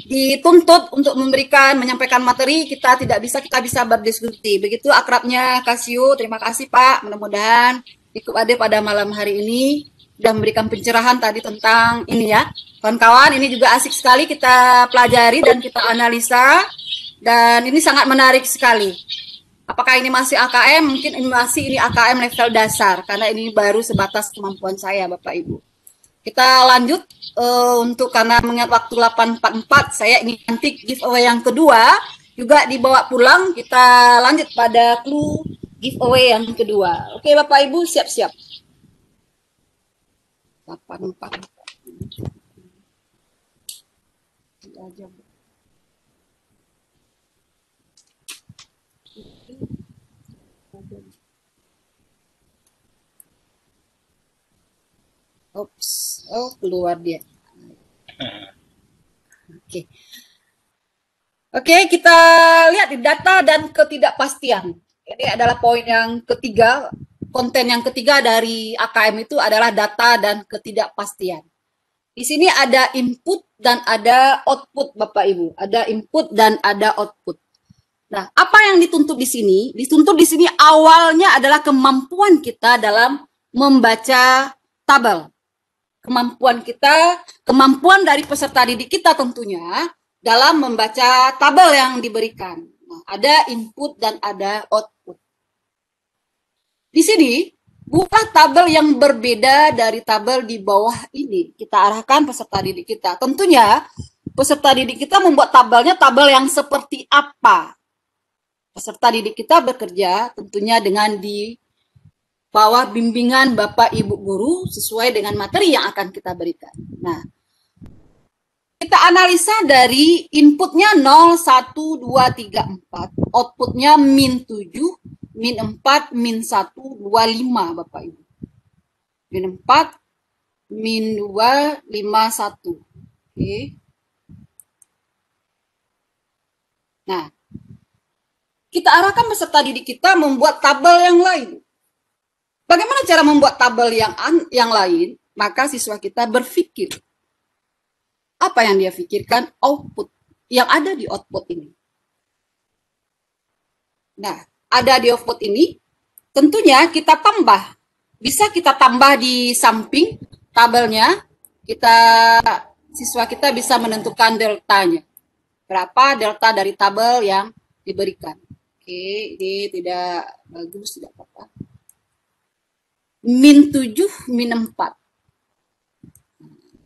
dituntut untuk menyampaikan materi, kita bisa berdiskusi. Begitu akrabnya Casio. Terima kasih Pak. Mudah-mudahan ikut hadir pada malam hari ini sudah memberikan pencerahan tadi tentang ini ya. Kawan-kawan, ini juga asik sekali kita pelajari dan kita analisa. Dan ini sangat menarik sekali. Apakah ini masih AKM? Mungkin ini AKM level dasar. Karena ini baru sebatas kemampuan saya, Bapak Ibu. Kita lanjut karena mengingat waktu 8.44, saya ini nanti giveaway yang kedua. Juga dibawa pulang, kita lanjut pada clue giveaway yang kedua. Oke, Bapak Ibu, siap-siap. 8.44. Oops, oh keluar dia. Oke. Oke, kita lihat di data dan ketidakpastian. Ini adalah poin yang ketiga. Konten yang ketiga dari AKM itu adalah data dan ketidakpastian. Di sini ada input dan ada output, Bapak Ibu. Ada input dan ada output. Nah, apa yang dituntut di sini? Dituntut di sini awalnya adalah kemampuan kita dalam membaca tabel. Kemampuan dari peserta didik kita tentunya dalam membaca tabel yang diberikan. Nah, ada input dan ada output. Di sini, buat tabel yang berbeda dari tabel di bawah ini. Kita arahkan peserta didik kita. Tentunya, peserta didik kita membuat tabel yang seperti apa. Peserta didik kita bekerja tentunya dengan di bawah bimbingan Bapak Ibu Guru sesuai dengan materi yang akan kita berikan. Nah, kita analisa dari inputnya 0, 1, 2, 3, 4. Outputnya -7, -4, -1, 2, 5 Bapak Ibu. -4, -2, 5, 1. Oke. Nah, kita arahkan peserta didik kita membuat tabel yang lain. Bagaimana cara membuat tabel yang lain? Maka siswa kita berpikir. Apa yang dia pikirkan? Output. Yang ada di output ini. Nah, ada di output ini, tentunya kita tambah. Bisa kita tambah di samping tabelnya. Siswa kita bisa menentukan deltanya. Berapa delta dari tabel yang diberikan. Oke, ini tidak bagus, tidak apa-apa. min 7, min 4.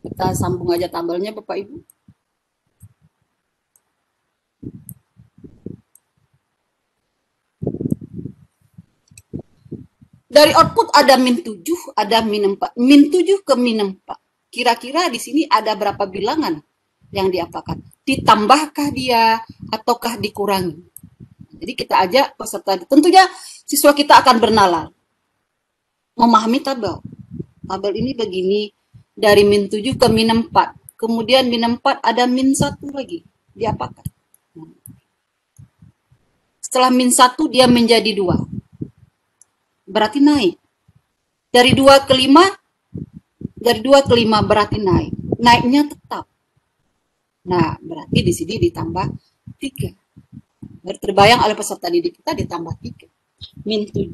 Kita sambung aja tabelnya Bapak Ibu. Dari output ada min 7, ada min 4. Min 7 ke min 4. Kira-kira di sini ada berapa bilangan yang diapakan? Ditambahkah dia ataukah dikurangi? Jadi kita ajak peserta, tentunya siswa kita akan bernalar, memahami tabel. Tabel ini begini, dari min 7 ke min 4. Kemudian min 4 ada min 1 lagi, diapakan? Setelah min 1 dia menjadi 2. Berarti naik. Dari 2 ke 5, dari 2 ke 5 berarti naik. Naiknya tetap. Nah, berarti di sini ditambah 3. Terbayang oleh peserta didik kita ditambah 3. Min 7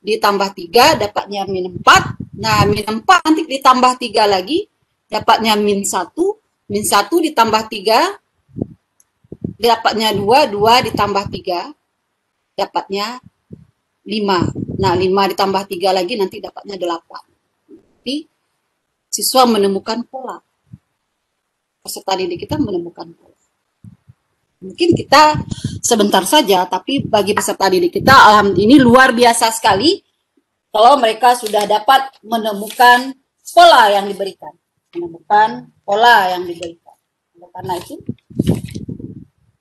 ditambah 3 dapatnya min 4. Nah, min 4 nanti ditambah 3 lagi dapatnya min 1. Min 1 ditambah 3 dapatnya 2. 2 ditambah 3 dapatnya 5. Nah, 5 ditambah 3 lagi nanti dapatnya 8. Jadi, siswa menemukan pola. Peserta didik kita menemukan pola. Mungkin kita sebentar saja, tapi bagi peserta didik kita, alhamdulillah ini luar biasa sekali kalau mereka sudah dapat menemukan pola yang diberikan. Menemukan pola yang diberikan. Karena itu,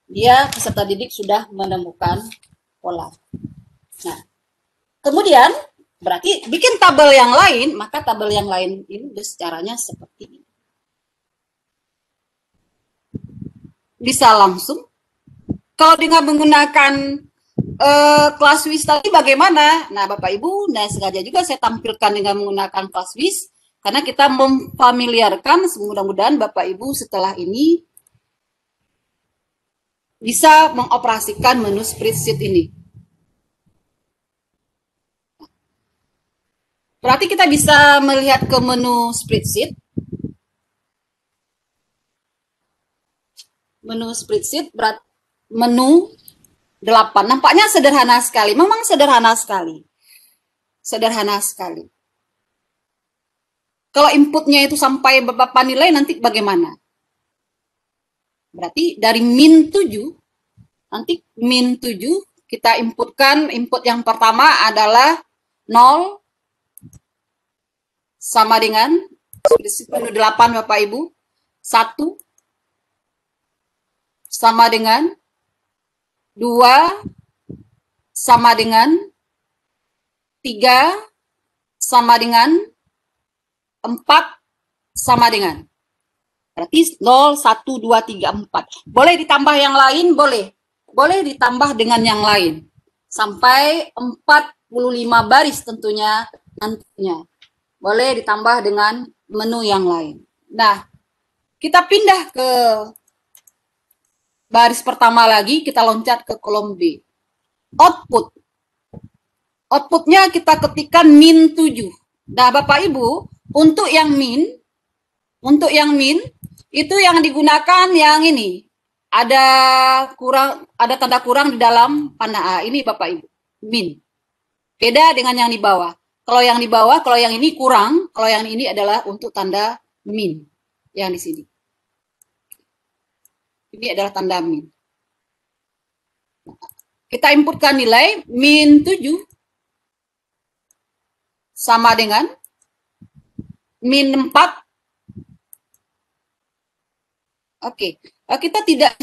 dia peserta didik sudah menemukan pola. Nah, kemudian berarti bikin tabel yang lain, maka tabel yang lain ini caranya seperti ini. Bisa langsung. Kalau dengan menggunakan ClassWiz tadi bagaimana? Nah, Bapak Ibu, nah sengaja juga saya tampilkan dengan menggunakan ClassWiz karena kita memfamiliarkan, mudah-mudahan Bapak Ibu setelah ini bisa mengoperasikan menu spreadsheet ini. Berarti kita bisa melihat ke menu spreadsheet. Menu spreadsheet berat menu 8. Nampaknya sederhana sekali. Memang sederhana sekali. Sederhana sekali. Kalau inputnya itu sampai beberapa nilai nanti bagaimana? Berarti dari min 7, nanti min 7 kita inputkan, input yang pertama adalah 0 sama dengan menu 8 Bapak Ibu, 1 sama dengan 2 sama dengan 3 sama dengan 4 sama dengan. Berarti 0, 1, 2, 3, 4. Boleh ditambah yang lain? Boleh. Boleh ditambah dengan yang lain. Sampai 45 baris tentunya nantinya. Boleh ditambah dengan menu yang lain. Nah, kita pindah ke baris pertama lagi, kita loncat ke kolom B. Output. Outputnya kita ketikkan min 7. Nah, Bapak Ibu, untuk yang min, itu yang digunakan yang ini. Ada tanda kurang di dalam panah A. Ini Bapak Ibu, min. Beda dengan yang di bawah. Kalau yang di bawah, kalau yang ini kurang, kalau yang ini adalah untuk tanda min. Yang di sini. Ini adalah tanda min. Kita inputkan nilai min 7 sama dengan min 4. Oke. Kita tidak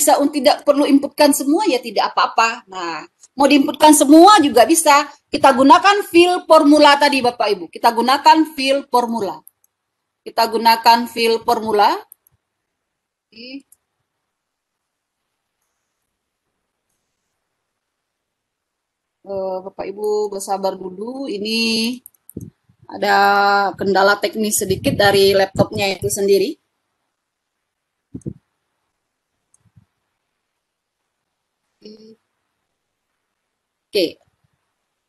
perlu inputkan semua ya tidak apa-apa. Nah, mau diinputkan semua juga bisa. Kita gunakan fill formula tadi Bapak Ibu. Kita gunakan fill formula. Kita gunakan fill formula. Bapak Ibu bersabar dulu. Ini ada kendala teknis sedikit dari laptopnya itu sendiri. Oke,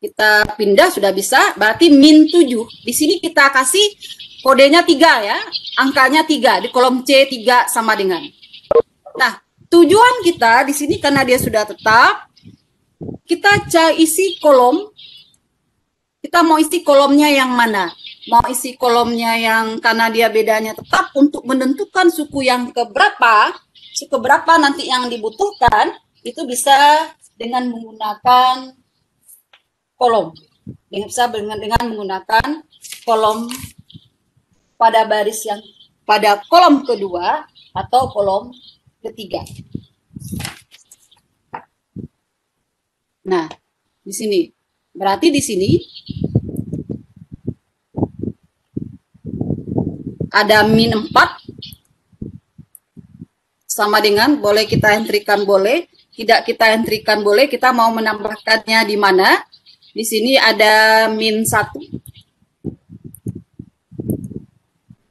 kita pindah sudah bisa. Berarti min 7. Di sini kita kasih kodenya 3 ya. Angkanya 3 di kolom C 3 sama dengan. Nah, tujuan kita di sini karena dia sudah tetap, kita isi kolom Kita mau isi kolomnya yang mana? Mau isi kolomnya yang karena dia bedanya tetap untuk menentukan suku yang keberapa, suku berapa nanti yang dibutuhkan, itu bisa dengan menggunakan kolom. Bisa dengan menggunakan kolom pada baris yang pada kolom kedua atau kolom ketiga. Nah, di sini berarti di sini ada min 4 sama dengan boleh kita entrikan boleh, tidak kita entrikan boleh, kita mau menambahkannya di mana? Di sini ada min 1.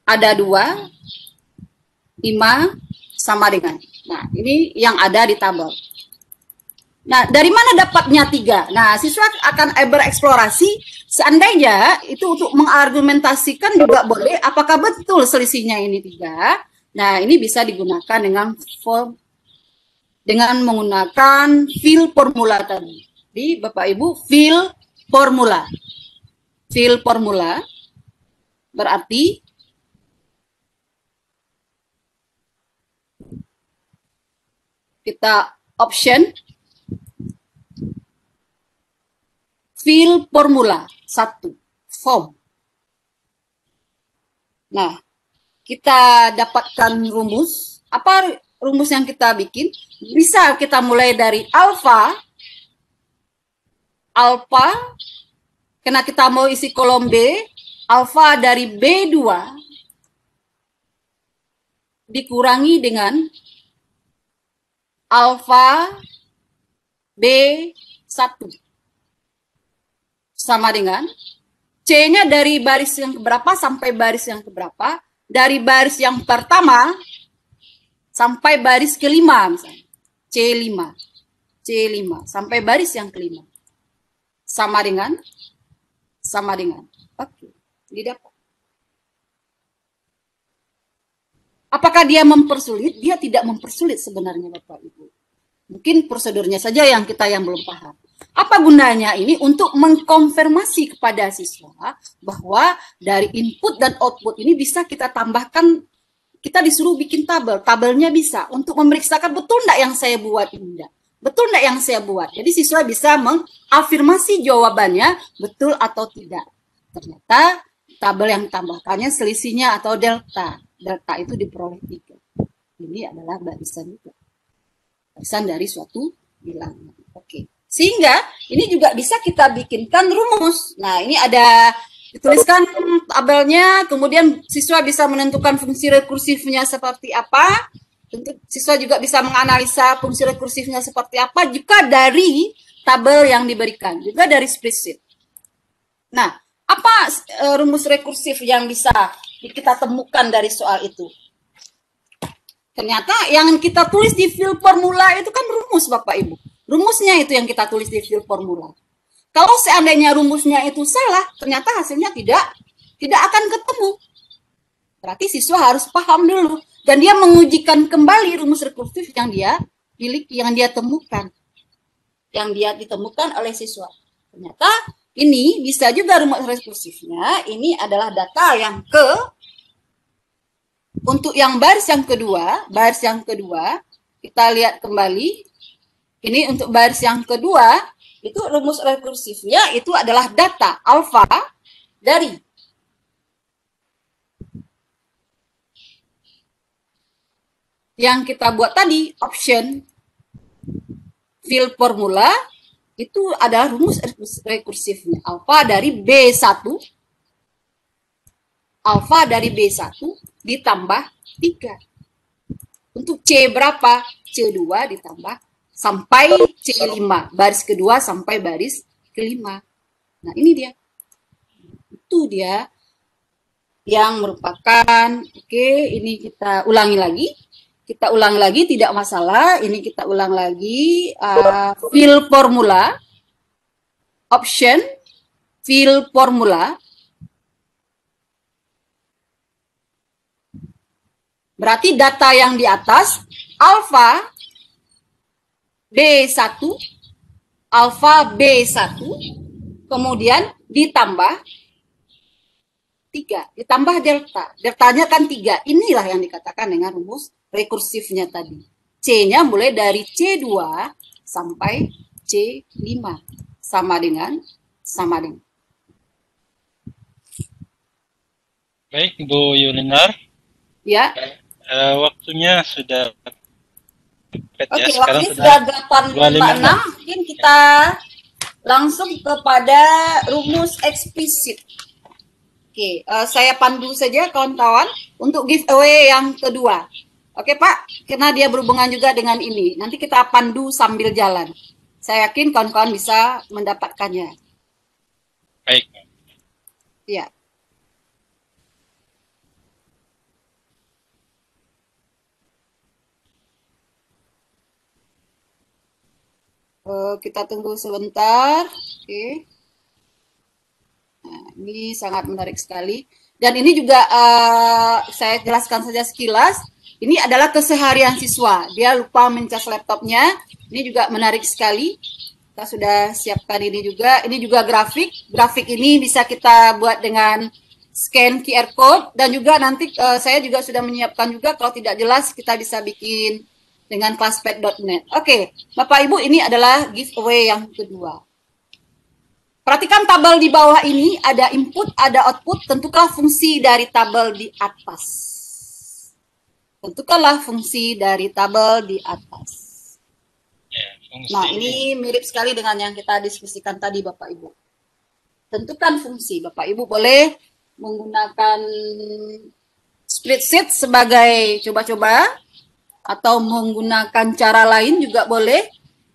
Ada 2, 5 sama dengan. Nah, ini yang ada di tabel. Nah, dari mana dapatnya 3? Nah, siswa akan bereksplorasi seandainya itu untuk mengargumentasikan juga boleh apakah betul selisihnya ini 3. Nah, ini bisa digunakan dengan menggunakan fill formula tadi. Di Bapak Ibu, fill formula. Fill formula berarti kita option fill formula 1 form. Nah, kita dapatkan rumus. Apa rumus yang kita bikin? Bisa kita mulai dari alfa, karena kita mau isi kolom B, alfa dari B2 dikurangi dengan alfa B1 sama dengan C-nya dari baris yang keberapa sampai baris yang keberapa, dari baris yang pertama sampai baris kelima misalnya, C5 sampai baris yang kelima sama dengan oke, didapat. Apakah dia mempersulit? Dia tidak mempersulit sebenarnya Bapak Ibu. Mungkin prosedurnya saja yang belum paham. Apa gunanya ini? Untuk mengkonfirmasi kepada siswa bahwa dari input dan output ini bisa kita tambahkan, kita disuruh bikin tabel. Tabelnya bisa untuk memeriksakan betul enggak yang saya buat ini enggak. Betul enggak yang saya buat. Jadi siswa bisa mengafirmasi jawabannya betul atau tidak. Ternyata tabel yang ditambahkannya selisihnya atau delta. Delta itu diperoleh 3. Ini adalah barisan itu. Barisan dari suatu bilangan. Oke. Sehingga ini juga bisa kita bikinkan rumus. Nah, ini ada dituliskan tabelnya, kemudian siswa bisa menentukan fungsi rekursifnya seperti apa. Tentu siswa juga bisa menganalisa fungsi rekursifnya seperti apa juga dari tabel yang diberikan, juga dari spreadsheet. Nah, apa rumus rekursif yang bisa kita temukan dari soal itu? Ternyata yang kita tulis di fill formula itu kan rumus Bapak Ibu. Rumusnya itu yang kita tulis di fill formula. Kalau seandainya rumusnya itu salah, ternyata hasilnya tidak akan ketemu. Berarti siswa harus paham dulu dan dia mengujikan kembali rumus rekursif yang dia pilih, yang dia temukan, yang dia ditemukan oleh siswa. Ternyata ini bisa juga rumus rekursifnya. Ini adalah data yang untuk yang baris yang kedua kita lihat kembali. Ini untuk baris yang kedua, itu rumus rekursifnya itu adalah data alfa dari yang kita buat tadi, option fill formula, itu adalah rumus rekursifnya. Alfa dari B1 ditambah 3. Untuk C berapa? C2 ditambah sampai C5, baris kedua sampai baris kelima. Nah, ini dia. Itu dia yang merupakan, oke, ini kita ulangi lagi. Kita ulang lagi, tidak masalah. Ini kita ulang lagi. Fill formula, option, fill formula. Berarti data yang di atas, alfa B1, kemudian ditambah 3, ditambah delta. Deltanya kan 3. Inilah yang dikatakan dengan rumus rekursifnya tadi. C-nya mulai dari C2 sampai C5. Sama dengan. Baik, Bu Yulinar. Ya. Waktunya sudah Oke, ya. Sekarang waktunya sudah 8.56. Mungkin kita langsung kepada rumus eksplisit. Oke, saya pandu saja kawan-kawan untuk giveaway yang kedua. Oke Pak, karena dia berhubungan juga dengan ini. Nanti kita pandu sambil jalan. Saya yakin kawan-kawan bisa mendapatkannya. Baik. Ya. Kita tunggu sebentar. Oke. Nah, ini sangat menarik sekali. Dan ini juga saya jelaskan saja sekilas. Ini adalah keseharian siswa. Dia lupa mencas laptopnya. Ini juga menarik sekali. Kita sudah siapkan ini juga. Ini juga grafik. Grafik ini bisa kita buat dengan scan QR code. Dan juga nanti saya juga sudah menyiapkan juga. Kalau tidak jelas kita bisa bikin dengan classpack.net. Oke, Bapak Ibu, ini adalah giveaway yang kedua. Perhatikan tabel di bawah ini, ada input, ada output, tentukanlah fungsi dari tabel di atas. Tentukanlah fungsi dari tabel di atas. Nah, ini mirip sekali dengan yang kita diskusikan tadi, Bapak Ibu. Tentukan fungsi. Bapak Ibu boleh menggunakan spreadsheet sebagai coba-coba, atau menggunakan cara lain juga boleh.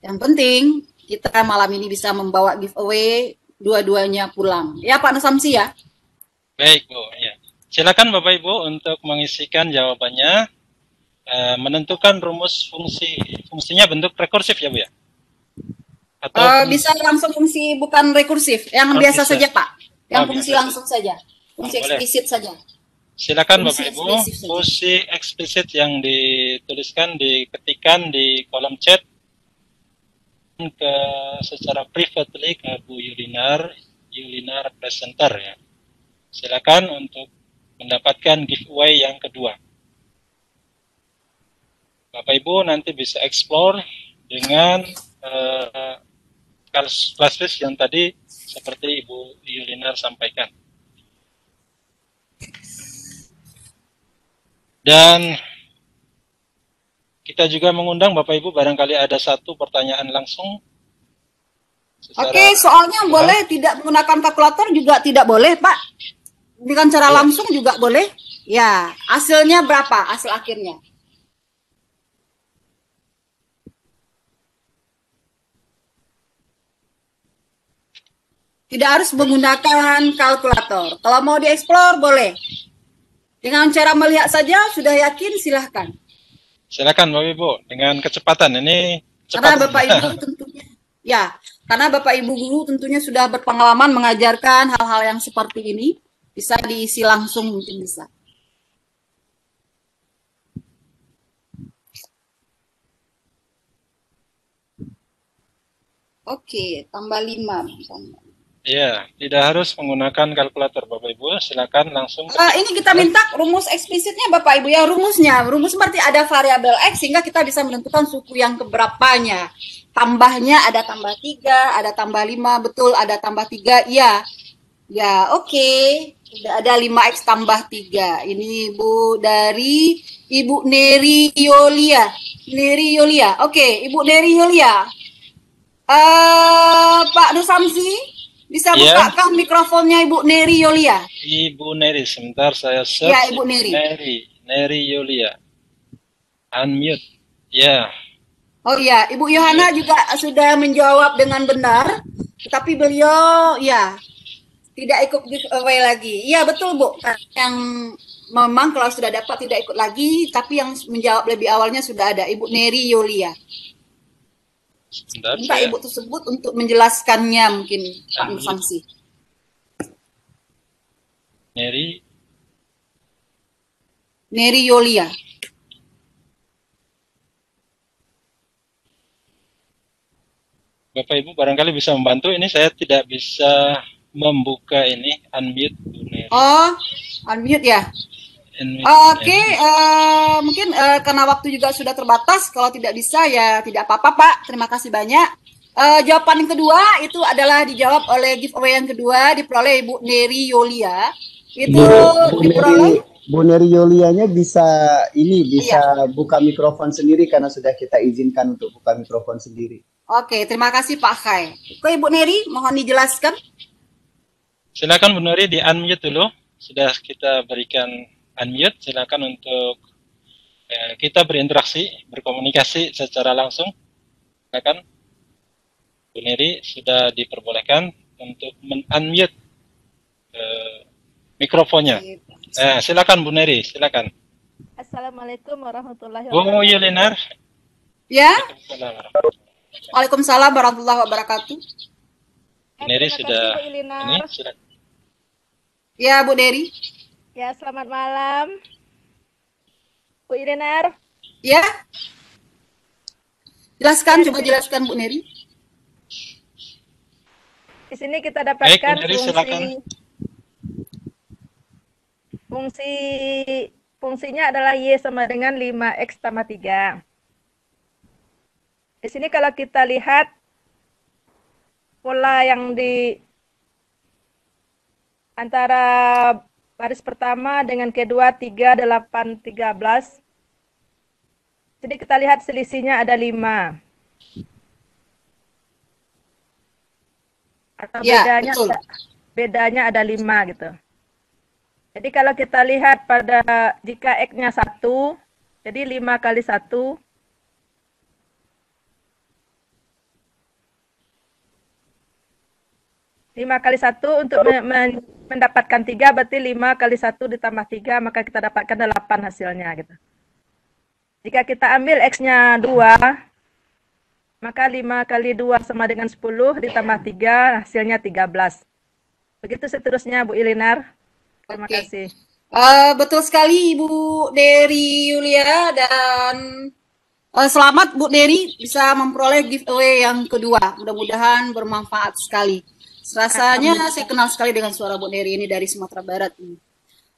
Yang penting kita malam ini bisa membawa giveaway dua-duanya pulang. Ya Pak Nusamsi ya? Baik Bu, ya. Silakan Bapak Ibu untuk mengisikan jawabannya. Menentukan rumus fungsinya bentuk rekursif ya Bu ya? Atau bisa langsung fungsi bukan rekursif, yang biasa saja Pak. Yang fungsi biasa langsung saja, fungsi eksplisit saja. Silakan Bapak Ibu, fungsi eksplisit yang dituliskan, diketikkan di kolom chat secara privately ke Bu Yulinar Presenter ya. Silakan untuk mendapatkan giveaway yang kedua. Bapak Ibu nanti bisa explore dengan class yang tadi seperti Ibu Yulinar sampaikan. Dan kita juga mengundang Bapak Ibu barangkali ada satu pertanyaan langsung. Oke, soalnya boleh tidak menggunakan kalkulator juga tidak boleh Pak. Dengan cara langsung juga boleh. Ya, hasilnya berapa? Hasil akhirnya. Tidak harus menggunakan kalkulator. Kalau mau dieksplor boleh. Dengan cara melihat saja sudah yakin, silahkan. Silakan Bapak Ibu dengan kecepatan ini. Karena Bapak Ibu tentunya, ya, karena Bapak Ibu guru tentunya sudah berpengalaman mengajarkan hal-hal yang seperti ini, bisa diisi langsung mungkin bisa. Oke, tambah 5 misalnya. Iya, tidak harus menggunakan kalkulator Bapak Ibu, silakan langsung. Ini kita minta rumus eksplisitnya Bapak Ibu ya, rumus seperti ada variabel X sehingga kita bisa menentukan suku yang keberapanya. Tambahnya ada tambah 3, ada tambah 5, betul ada tambah 3, iya. Ya, oke. Sudah ada 5X tambah 3. Ini Ibu dari Ibu Neri Yolia. Oke, Ibu Neri Yolia. Pak Nusamsi, bisa bukakan mikrofonnya Ibu Neri Yolia. Ibu Neri, sebentar saya search. Ya, Ibu Neri. Neri Yolia. Unmute. Ya. Oh iya, Ibu Yohana juga sudah menjawab dengan benar. Tapi beliau ya tidak ikut giveaway lagi. Iya, betul Bu. Yang memang kalau sudah dapat tidak ikut lagi, tapi yang menjawab lebih awalnya sudah ada Ibu Neri Yolia. Minta Ibu tersebut untuk menjelaskannya mungkin Pak Nusamsi. Neri Yolia. Bapak Ibu barangkali bisa membantu. Ini saya tidak bisa membuka ini unmute Bu Neri. Oh, unmute ya. Unmute, Oke, mungkin karena waktu juga sudah terbatas, kalau tidak bisa ya tidak apa-apa Pak, terima kasih banyak. Jawaban yang kedua itu adalah dijawab oleh giveaway yang kedua, diperoleh Ibu Neri Yolia. Itu diperoleh Bu Neri Yolianya bisa buka mikrofon sendiri karena sudah kita izinkan untuk buka mikrofon sendiri. Oke, terima kasih Pak Khai. Oke, Ibu Neri, mohon dijelaskan. Silakan Bu Neri di unmute dulu. Sudah kita berikan unmute. Silakan untuk kita berinteraksi, berkomunikasi secara langsung. Silakan. Bu Neri sudah diperbolehkan untuk men-unmute mikrofonnya. Silakan Bu Neri, silakan. Assalamualaikum warahmatullahi Bu Yulinar. Ya. Waalaikumsalam warahmatullahi wabarakatuh. Bu Neri sudah ini, silakan. Ya, Bu Neri. Ya, selamat malam. Bu Yulinar. Ya. Jelaskan, coba jelaskan Bu Neri. Di sini kita dapatkan Baik, Bu Neri, silakan. Fungsinya adalah Y sama dengan 5X tambah 3. Di sini kalau kita lihat pola yang di antara baris pertama dengan kedua 3, 8, 13. Jadi kita lihat selisihnya ada 5. Atau Ya, bedanya ada 5 gitu. Jadi kalau kita lihat pada jika X-nya 1, jadi 5 kali 1. Lima kali 1 untuk mendapatkan 3 berarti 5 kali 1 ditambah 3 maka kita dapatkan 8 hasilnya gitu. Jika kita ambil X-nya 2 maka 5 kali 2 sama dengan 10 ditambah 3 hasilnya 13. Begitu seterusnya Bu Ilinar. Terima kasih. Betul sekali Ibu Neri Yulia dan selamat Bu Neri bisa memperoleh giveaway yang kedua. Mudah-mudahan bermanfaat sekali. Rasanya saya kenal sekali dengan suara Bu Neri ini dari Sumatera Barat ini.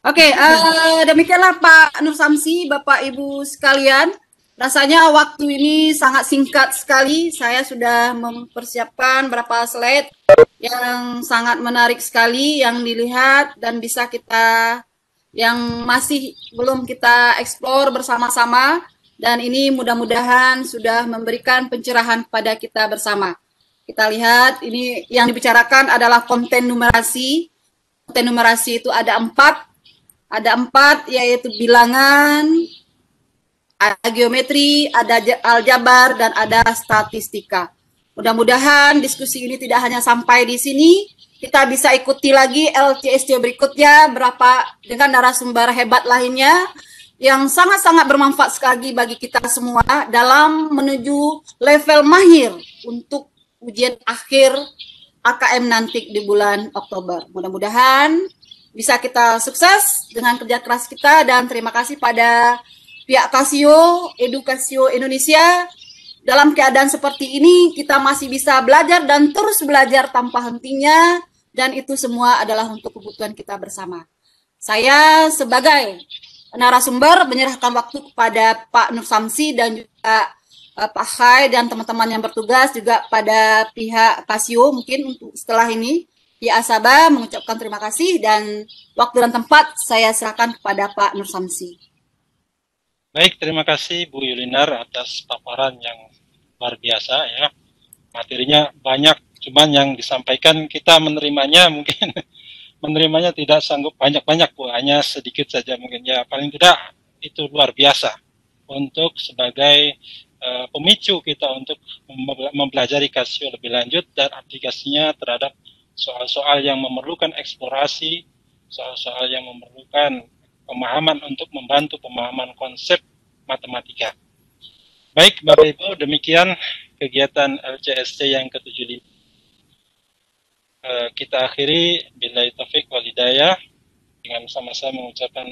Oke, demikianlah Pak Nur Samsi, Bapak Ibu sekalian. Rasanya waktu ini sangat singkat sekali. Saya sudah mempersiapkan beberapa slide yang sangat menarik sekali yang dilihat dan bisa kita yang masih belum kita eksplor bersama-sama dan ini mudah-mudahan sudah memberikan pencerahan kepada kita bersama. Kita lihat ini yang dibicarakan adalah konten numerasi. Konten numerasi itu ada 4. Ada 4 yaitu bilangan, ada geometri, ada aljabar, dan ada statistika. Mudah-mudahan diskusi ini tidak hanya sampai di sini. Kita bisa ikuti lagi LCSC berikutnya dengan narasumber hebat lainnya yang sangat-sangat bermanfaat sekali bagi kita semua dalam menuju level mahir untuk ujian akhir AKM nanti di bulan Oktober. Mudah-mudahan bisa kita sukses dengan kerja keras kita dan terima kasih pada pihak Casio Edukasio Indonesia. Dalam keadaan seperti ini kita masih bisa belajar dan terus belajar tanpa hentinya dan itu semua adalah untuk kebutuhan kita bersama. Saya sebagai narasumber menyerahkan waktu kepada Pak Nur Samsi dan juga Pak Khai dan teman-teman yang bertugas juga pada pihak Casio mungkin untuk setelah ini pihak Asaba mengucapkan terima kasih dan waktu dan tempat saya serahkan kepada Pak Nur Samsi. Baik, terima kasih Bu Yulinar atas paparan yang luar biasa ya. Materinya banyak, cuman yang disampaikan kita menerimanya mungkin menerimanya tidak sanggup banyak-banyak Bu, hanya sedikit saja mungkin ya. Paling tidak itu luar biasa untuk sebagai pemicu kita untuk mempelajari Casio lebih lanjut dan aplikasinya terhadap soal-soal yang memerlukan eksplorasi, soal-soal yang memerlukan pemahaman untuk membantu pemahaman konsep matematika. Baik Bapak Ibu, demikian kegiatan LCSC yang ke-75. Kita akhiri billahi taufiq wal hidayah dengan sama-sama mengucapkan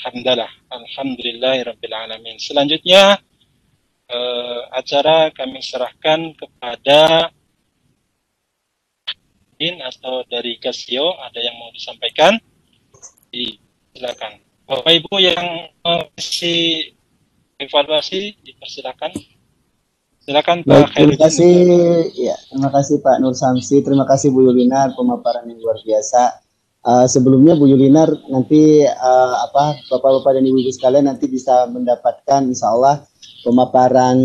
hamdalah, alhamdulillahirabbil alamin. Selanjutnya acara kami serahkan kepada Udin atau dari Casio ada yang mau disampaikan? Silakan. Bapak Ibu yang kasih evaluasi dipersilakan. Silakan Pak Baik, terima Khairuddin. kasih. Ya, terima kasih Pak Nur Samsi. Terima kasih Bu Yulinar, pemaparan yang luar biasa. Sebelumnya Bu Yulinar nanti Bapak-bapak dan Ibu-ibu sekalian nanti bisa mendapatkan insya Allah pemaparan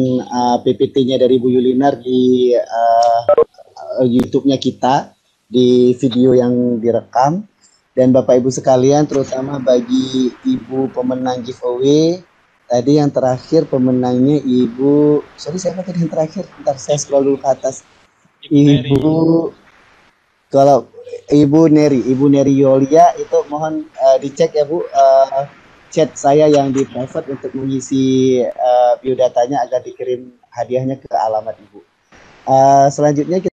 PPT-nya dari Bu Yulinar di YouTube-nya kita di video yang direkam. Dan Bapak Ibu sekalian, terutama bagi Ibu pemenang giveaway, tadi yang terakhir pemenangnya Ibu, siapa tadi yang terakhir? Bentar saya scroll dulu ke atas. Ibu Neri Yolia, itu mohon dicek ya Bu, chat saya yang di private untuk mengisi biodatanya agar dikirim hadiahnya ke alamat Ibu. Selanjutnya